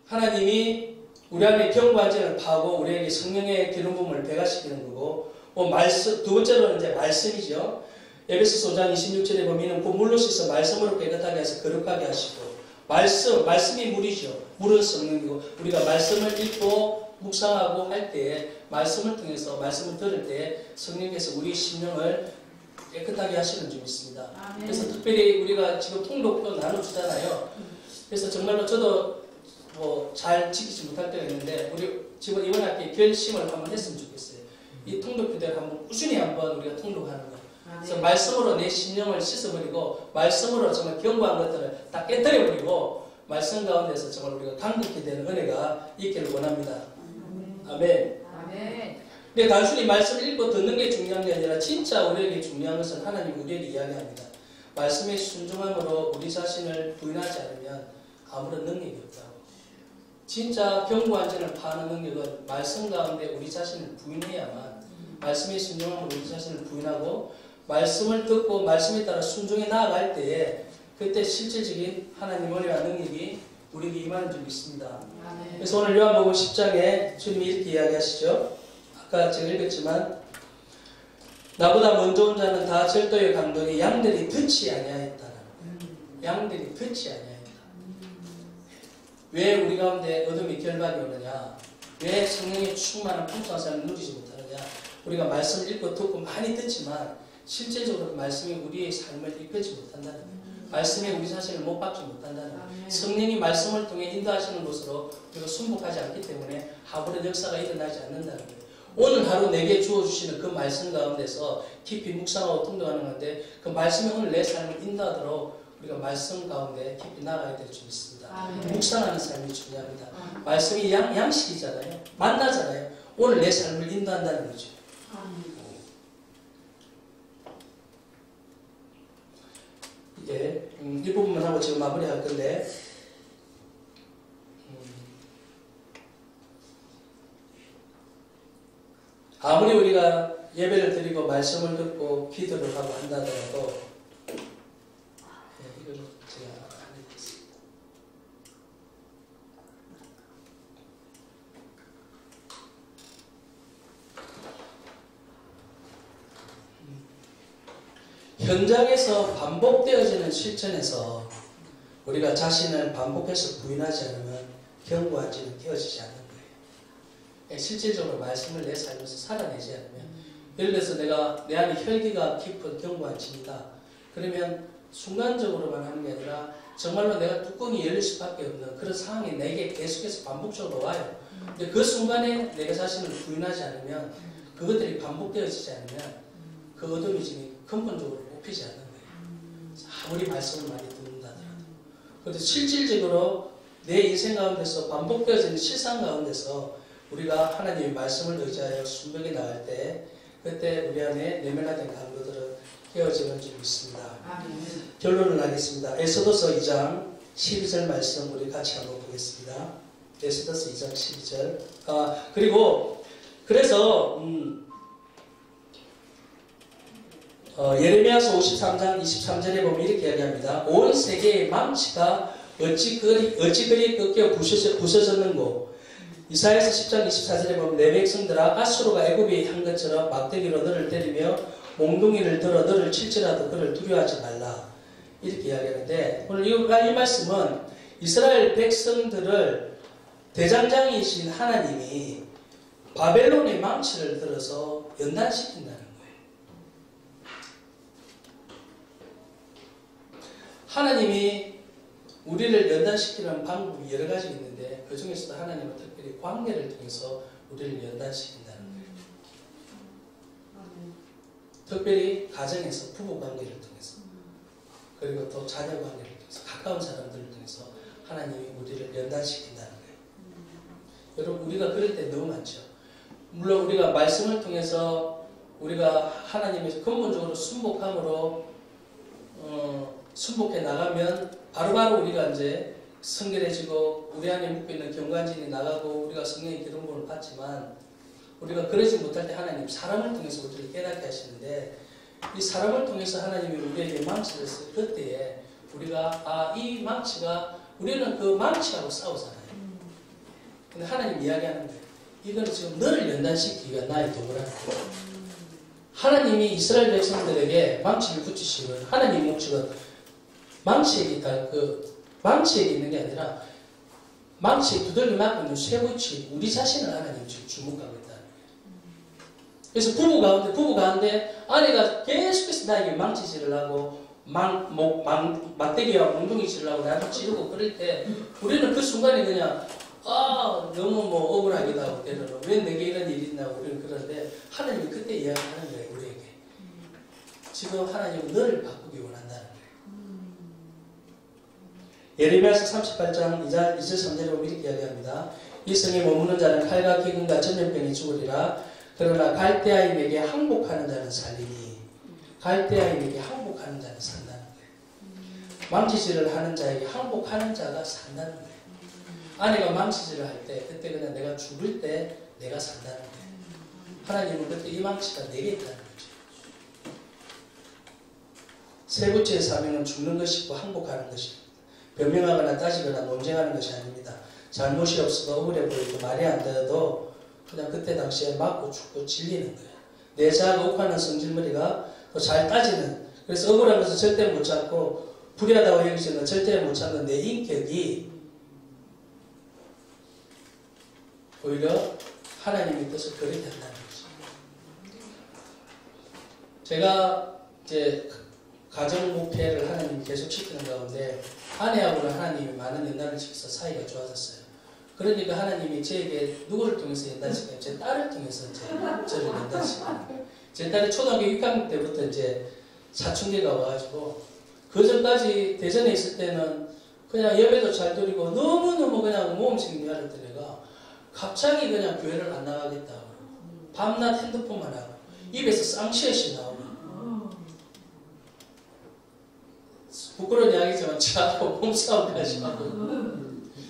하나님이 우리 안에 경관절을 파고 우리에게 성령의 기름 부음을 배가시키는 거고, 두 번째로는 이제 말씀이죠. 에베소서 5장 26절에 보면 물로 씻어 말씀으로 깨끗하게 해서 거룩하게 하시고, 말씀이 물이죠. 물은 성령이고, 우리가 말씀을 읽고 묵상하고 할 때에 말씀을 통해서 말씀을 들을 때에 성령께서 우리 심령을 깨끗하게 하시는 줄 믿습니다. 그래서 특별히 우리가 지금 통독도 나눠주잖아요. 그래서 정말로 저도 잘 지키지 못할 때가 있는데, 우리 지금 이번 학기에 결심을 한번 했으면 좋겠어요. 이 통독교대를 한번 꾸준히 한번 우리가 통독하는 거. 그래서 말씀으로 내 심령을 씻어버리고, 말씀으로 정말 경고한 것들을 다 깨뜨려버리고, 말씀 가운데서 정말 우리가 강력히 되는 은혜가 있기를 원합니다. 아멘. 아멘. 근데 단순히 말씀을 읽고 듣는 게 중요한 게 아니라 진짜 우리에게 중요한 것은 하나님 우리에게 이야기합니다. 말씀에 순종함으로 우리 자신을 부인하지 않으면 아무런 능력이 없다고. 진짜 견고한 진을 파는 능력은 말씀 가운데 우리 자신을 부인해야만, 말씀에 순종함으로 우리 자신을 부인하고 말씀을 듣고 말씀에 따라 순종해 나아갈 때에 그때 실질적인 하나님 은혜와 능력이 우리에게 임하는 줄 믿습니다. 아멘. 그래서 오늘 요한복음 10장에 주님이 이렇게 이야기하시죠. 아까 제가 읽었지만 나보다 먼저 온 자는 다 절도의 감독이 양들이 듣지 아니하였다. 양들이 듣지 아니하였다. 왜 우리 가운데 어둠이 결박이 오느냐? 왜 성령의 충만한 풍성한 삶을 누리지 못하느냐? 우리가 말씀을 읽고 듣고 많이 듣지만 실제적으로 말씀이 우리의 삶을 이끌지 못한다는 거예요. 말씀에 우리 자신을 못 박지 못한다는 거예요. 성령이 말씀을 통해 인도하시는 것으로 우리가 순복하지 않기 때문에 아무런 역사가 일어나지 않는다는 거예요. 오늘 하루 내게 주어주시는 그 말씀 가운데서 깊이 묵상하고 통독하는 건데 그 말씀이 오늘 내 삶을 인도하도록 우리가 말씀 가운데 깊이 나가야 될 줄 믿습니다. 아멘. 묵상하는 삶이 중요합니다. 말씀이 양식이잖아요. 만나잖아요. 오늘 내 삶을 인도한다는 거죠. 이제 이 부분만 하고 지금 마무리할 건데 아무리 우리가 예배를 드리고 말씀을 듣고 기도를 하고 한다더라도 이걸 제가 안 읽겠습니다. 현장에서 반복되어지는 실천에서 우리가 자신을 반복해서 부인하지 않으면 견고한 진은 깨어지지 않는 거예요. 실질적으로 말씀을 내 삶에서 살아내지 않으면, 예를 들어서 내가 내 안에 혈기가 깊은 견고한 진이다. 그러면 순간적으로만 하는 게 아니라 정말로 내가 뚜껑이 열릴 수밖에 없는 그런 상황이 내게 계속해서 반복적으로 와요. 근데 그 순간에 내가 자신을 부인하지 않으면, 그것들이 반복되어지지 않으면 그 어둠이 진이 근본적으로 뽑히지 않는 거예요. 아무리 말씀을 많이 듣는다더라도. 그런데 실질적으로 내 인생 가운데서 반복되어지는 실상 가운데서 우리가 하나님의 말씀을 의지하여 순종해 나갈 때 그때 우리 안에 내면화된 강도들은 깨어지는 줄 믿습니다. 아멘. 결론을 하겠습니다. 에스더서 2장 12절 말씀 우리 같이 한번 보겠습니다. 에스더서 2장 12절. 그리고 그래서 예레미야서 53장 23절에 보면 이렇게 이야기합니다. 온 세계의 망치가 어찌 그리 꺾여 부서졌는고. 이사야서 10장 24절에 보면 내 백성들아 아수르가 애굽에 한 것처럼 막대기로 너를 때리며 몽둥이를 들어 너를 칠지라도 그를 두려워하지 말라. 이렇게 이야기하는데 오늘 이 말씀은 이스라엘 백성들을 대장장이신 하나님이 바벨론의 망치를 들어서 연단시킨다는 거예요. 하나님이 우리를 연단시키는 방법이 여러 가지 있는데 그 중에서도 하나님은 특별히 관계를 통해서 우리를 연단시킨다는 거예요. 특별히 가정에서 부부 관계를 통해서 그리고 또 자녀 관계를 통해서 가까운 사람들을 통해서 하나님이 우리를 연단시킨다는 거예요. 여러분 우리가 그럴 때 너무 많죠. 물론 우리가 말씀을 통해서 우리가 하나님의 근본적으로 순복함으로 순복해 나가면 바로바로 우리가 이제 성결해지고 우리 안에 묵혀있는 경관진이 나가고 우리가 성령의 기름부음을 받지만 우리가 그러지 못할 때 하나님 사람을 통해서 우리를 깨닫게 하시는데 이 사람을 통해서 하나님이 우리에게 망치를 쓸 그때에 우리가 이 망치가 우리는 그 망치하고 싸우잖아요. 근데 하나님 이야기하는 거예요. 이거는 지금 너를 연단시키기 위한 나의 도구라는 거예요. 하나님이 이스라엘 백성들에게 망치를 붙이시면 하나님 목적은 망치에게 있는 게 아니라 망치에 두들겨 맞고 있는 쇠붙이 우리 자신을 하나님 지금 주목하고 있다는 거예요. 그래서 부부 가운데 아내가 계속해서 나에게 망치질을 하고 막대기와 몽둥이질을 하고 나를 찌르고 그럴 때 우리는 그 순간에 그냥 너무 억울하기도 하고 때로는 왜 내게 이런 일이 있나고 우리는 그러는데 하나님이 그때 이야기하는 거예요. 우리에게 지금 하나님은 너를 바꾸기 원한다는 거예요. 예레미야서 38장 2절 3절에 보면 이렇게 이야기합니다. 이 성에 머무는 자는 칼과 기근과 전염병이 죽으리라. 그러나 갈대아인에게 항복하는 자는 살리니. 갈대아인에게 항복하는 자는 산다는 거예요. 망치질을 하는 자에게 항복하는 자가 산다는 거예요. 아내가 망치질을 할 때 그때 그냥 내가 죽을 때 내가 산다는 거예요. 하나님은 그때 이 망치가 내게 있다는 거죠. 세 번째의 사명은 죽는 것이고 항복하는 것입니다. 변명하거나 따지거나 논쟁하는 것이 아닙니다. 잘못이 없어도 억울해 보이고 말이 안 되어도 그냥 그때 당시에 맞고 죽고 질리는 거예요. 내 자아가 욱하는 성질머리가 또 잘 따지는, 그래서 억울한 것은 절대 못 참고 불의하다고 여기지는 절대 못 참는 내 인격이 오히려 하나님의 뜻을 거리된다는 거죠. 제가 이제 가정 목회를 하나님이 계속 시키는 가운데 아내하고는 하나님이 많은 연단을 시켜서 사이가 좋아졌어요. 그러니까 하나님이 저에게 누구를 통해서 연단시켜요? 제 딸을 통해서 이제 저를 연단시켜요. 제 딸이 초등학교 6학년 때부터 이제 사춘기가 와가지고 그 전까지 대전에 있을 때는 그냥 예배도 잘 드리고 너무너무 그냥 모험식 미안했던 애가 갑자기 그냥 교회를 안 나가겠다고 밤낮 핸드폰만 하고 입에서 쌍시옷이 나오고 부끄러운 이야기지만 저하고 몸싸움까지 하고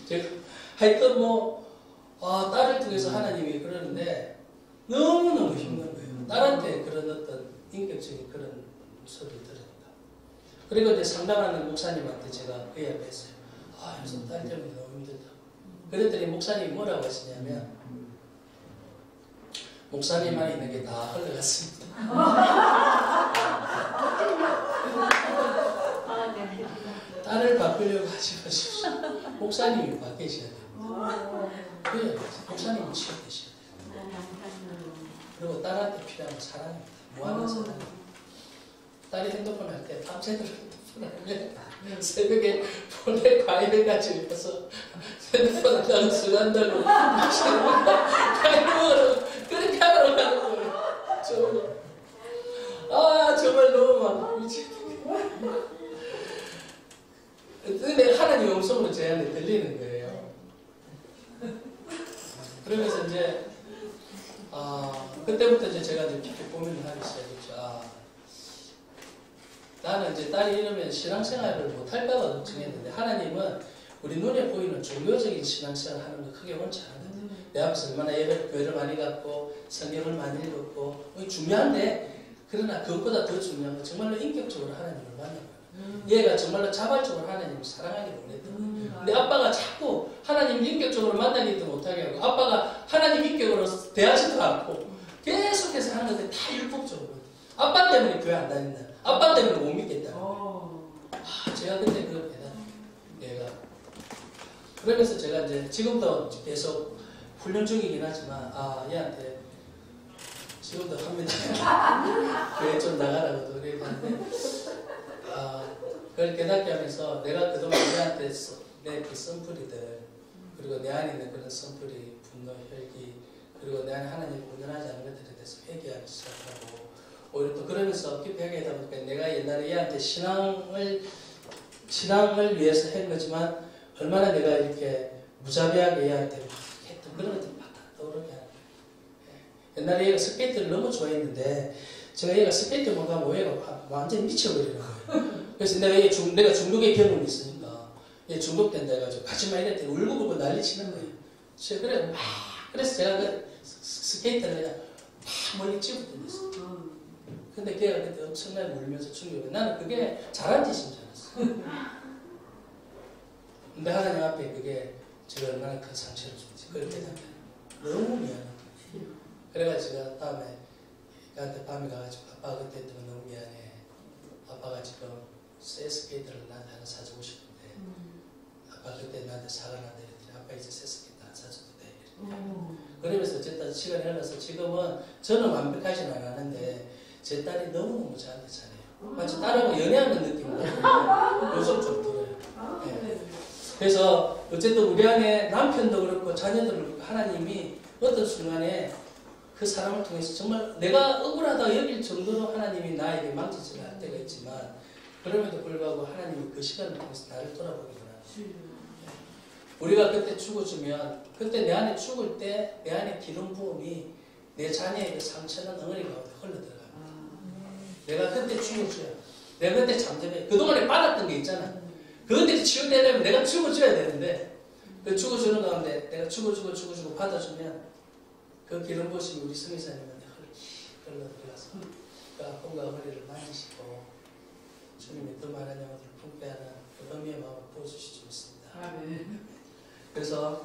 제가 하여튼 딸을 통해서 하나님이 그러는데 너무너무 힘든 거예요. 딸한테 그런 어떤 인격적인 그런 소리를 들으니까. 그리고 이제 상담하는 목사님한테 제가 그 이야기 했어요. 요즘 딸 때문에 너무 힘들다고. 그랬더니 목사님이 뭐라고 하시냐면 목사님 안에 있는 게 다 흘러갔습니다. 딸을 바꾸려고 하지 마십시오. 목사님이 바뀌셔야 돼요. 그래, 목사님이 치유되셔야 돼요. 그리고 딸한테 필요한 건 사랑입니다. 무한한 사랑입니다. 딸이 핸드폰 할 때 밤새도록 핸드폰 하면 새벽에 폰에 과일을 가지고 가서 핸드폰 하다가 술 한다고 과일 먹으러 그렇게 하러 가는 거예요. 정말 너무 막 미치겠다. 근데 하나님 음성으로 제한테 들리는 거예요. 그러면서 이제 그때부터 이제 제가 이제 깊이 고민을 하기 시작했죠. 나는 이제 딸이 이러면 신앙생활을 못할까봐 걱정했는데 하나님은 우리 눈에 보이는 종교적인 신앙생활을 하는 거 크게 원치 않거든요. 내 앞에서 얼마나 교회를 많이 갔고 성경을 많이 읽었고 중요한데 그러나 그것보다 더 중요한 건 정말로 인격적으로 하나님을 만나는 거예요. 얘가 정말로 자발적으로 하나님을 사랑하기 원했던 거예요. 근데 아빠가 자꾸 하나님을 인격적으로 만나기도 못하게 하고 아빠가 하나님 인격으로 대하지도 않고 계속해서 하는 것들이 다 율법적으로 아빠 때문에 교회 안 다닌다. 아빠 때문에 못 믿겠다. 제가 그때 그걸 배웠어요. 얘가. 그러면서 제가 이제 지금도 계속 훈련 중이긴 하지만 얘한테 지금도 합니다. 교회 좀 나가라고도 그랬는데 그걸 깨닫게 하면서 내가 그동안 얘한테 내 그 선풀이들 그리고 내 안에 있는 그런 선풀이 분노, 혈기 그리고 내 안에 하나님 온전하지 않은 것들에 대해서 회개하기 시작하고 오히려 또 그러면서 깊이 회개하다 보니까 내가 옛날에 얘한테 신앙을 위해서 한 거지만 얼마나 내가 이렇게 무자비하게 얘한테 막 했던 그런 것들이 막 떠오르게 하는 거예요. 옛날에 얘가 스케이트를 너무 좋아했는데 제가 얘가 스케이트 못 가면 얘가 완전히 미쳐버리는 거예요. 그래서 내가 중독의 경험이 있으니까 얘 중독된다 해가지고 같이 막 이랬더니 울고불고 난리치는 거예요. 그래서 제가 그 스케이트를 그냥 막 멀리 집어던졌어요. 근데 걔가 그때 엄청나게 울면서 충격을 나는 그게 잘한 짓인 줄 알았어. 근데 하나님 앞에 그게 제가 얼마나 큰 상처를 줬지. 그걸 깨닫게 너무 미안한 거예요. 그래가지고 제가 다음에 걔한테 밤에 가가지고 아빠 그때 했던 거 너무 미안해. 아빠가 지금 새 스케이트를 나한테 하나 사주고 싶은데 아빠 그때 나한테 사과한다 이랬더니 아빠 이제 새 스케이트 안 사줘도 돼. 그러면서 어쨌든 시간이 흘러서 지금은 저는 완벽하지는 않았는데 제 딸이 너무너무 저한테 잘해요. 마치 딸하고 연애하는 느낌으로 요즘 좀 들어요. 네. 그래서 어쨌든 우리 안에 남편도 그렇고 자녀도 그렇고 하나님이 어떤 순간에 그 사람을 통해서 정말 내가 억울하다 여길 정도로 하나님이 나에게 망치질 할 때가 있지만 그럼에도 불구하고 하나님이 그 시간을 통해서 나를 돌아보게 하는 우리가 그때 죽어주면 그때 내 안에 죽을 때 내 안에 기름 부음이 내 자녀의 그 상처는 덩어리 가운데 흘러들어가요. 내가 그때 죽어줘야 내가 그때 잠잠해 그동안에 받았던 게 있잖아. 그것들이 치유되려면 내가 죽어줘야 되는데 그 죽어주는 가운데 내가 죽어주고 받아주면 그 기름 부으심이 우리 성의사님한테 흘러들어가서 그 아픔과 허리를 만지시고 주님의 또 많은 영혼을 품게 하는 그 의미의 마음을 부어주실 줄 믿습니다. 그래서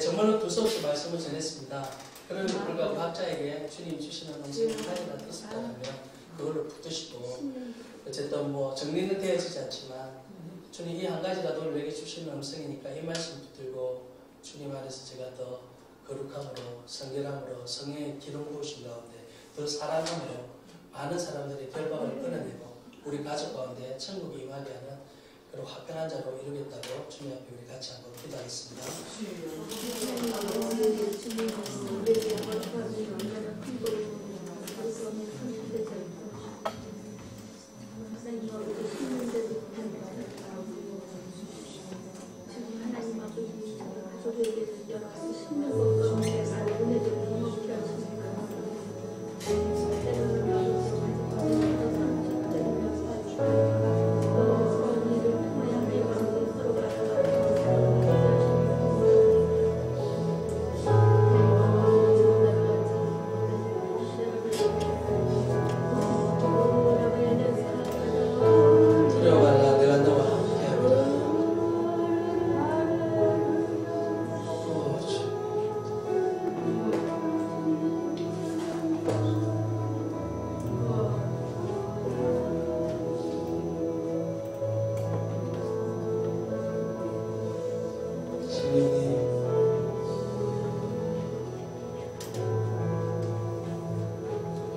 정말로 두서없이 말씀을 전했습니다. 그럼에도 불구하고 각자에게 주님 주시는 음성이 하나님과 뜻이 있다면 그걸로 붙드시고 어쨌든 뭐 정리는 되어지지 않지만 주님 이 한 가지라도 내게 주시는 음성이니까 이 말씀 붙들고 주님 안에서 제가 더 거룩함으로 성결함으로 성령의 기름 부으신 가운데 더 사랑함으로 많은 사람들의 결박을 끊어내고 우리 가족 가운데 천국이 임하게 하는 그런 화평한 자로 이루겠다고 주님 앞에 우리 같이 한번 기도하겠습니다.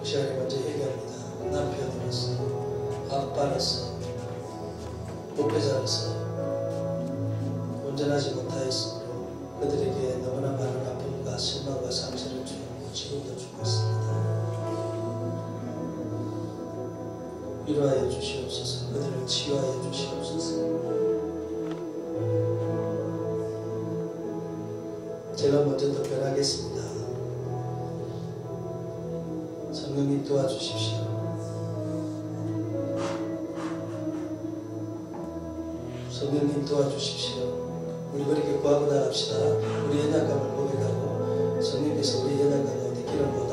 시간에 먼저 얘기합니다. 남편으로서, 아빠로서, 목회자로서 온전하지 못하였으므로 그들에게 너무나 많은 아픔과 실망과 상처를 주고 지금도 주고 있습니다. 위로하여 주시옵소서. 그들을 치유하여 주시옵소서. 제가 먼저 더 변하겠습니다. 성령님 도와주십시오. 성령님 도와주십시오. 우리 그렇게 구하고 나갑시다. 우리 연약감을 고백하고 성령께서 우리 연약감 가운데 기름 부어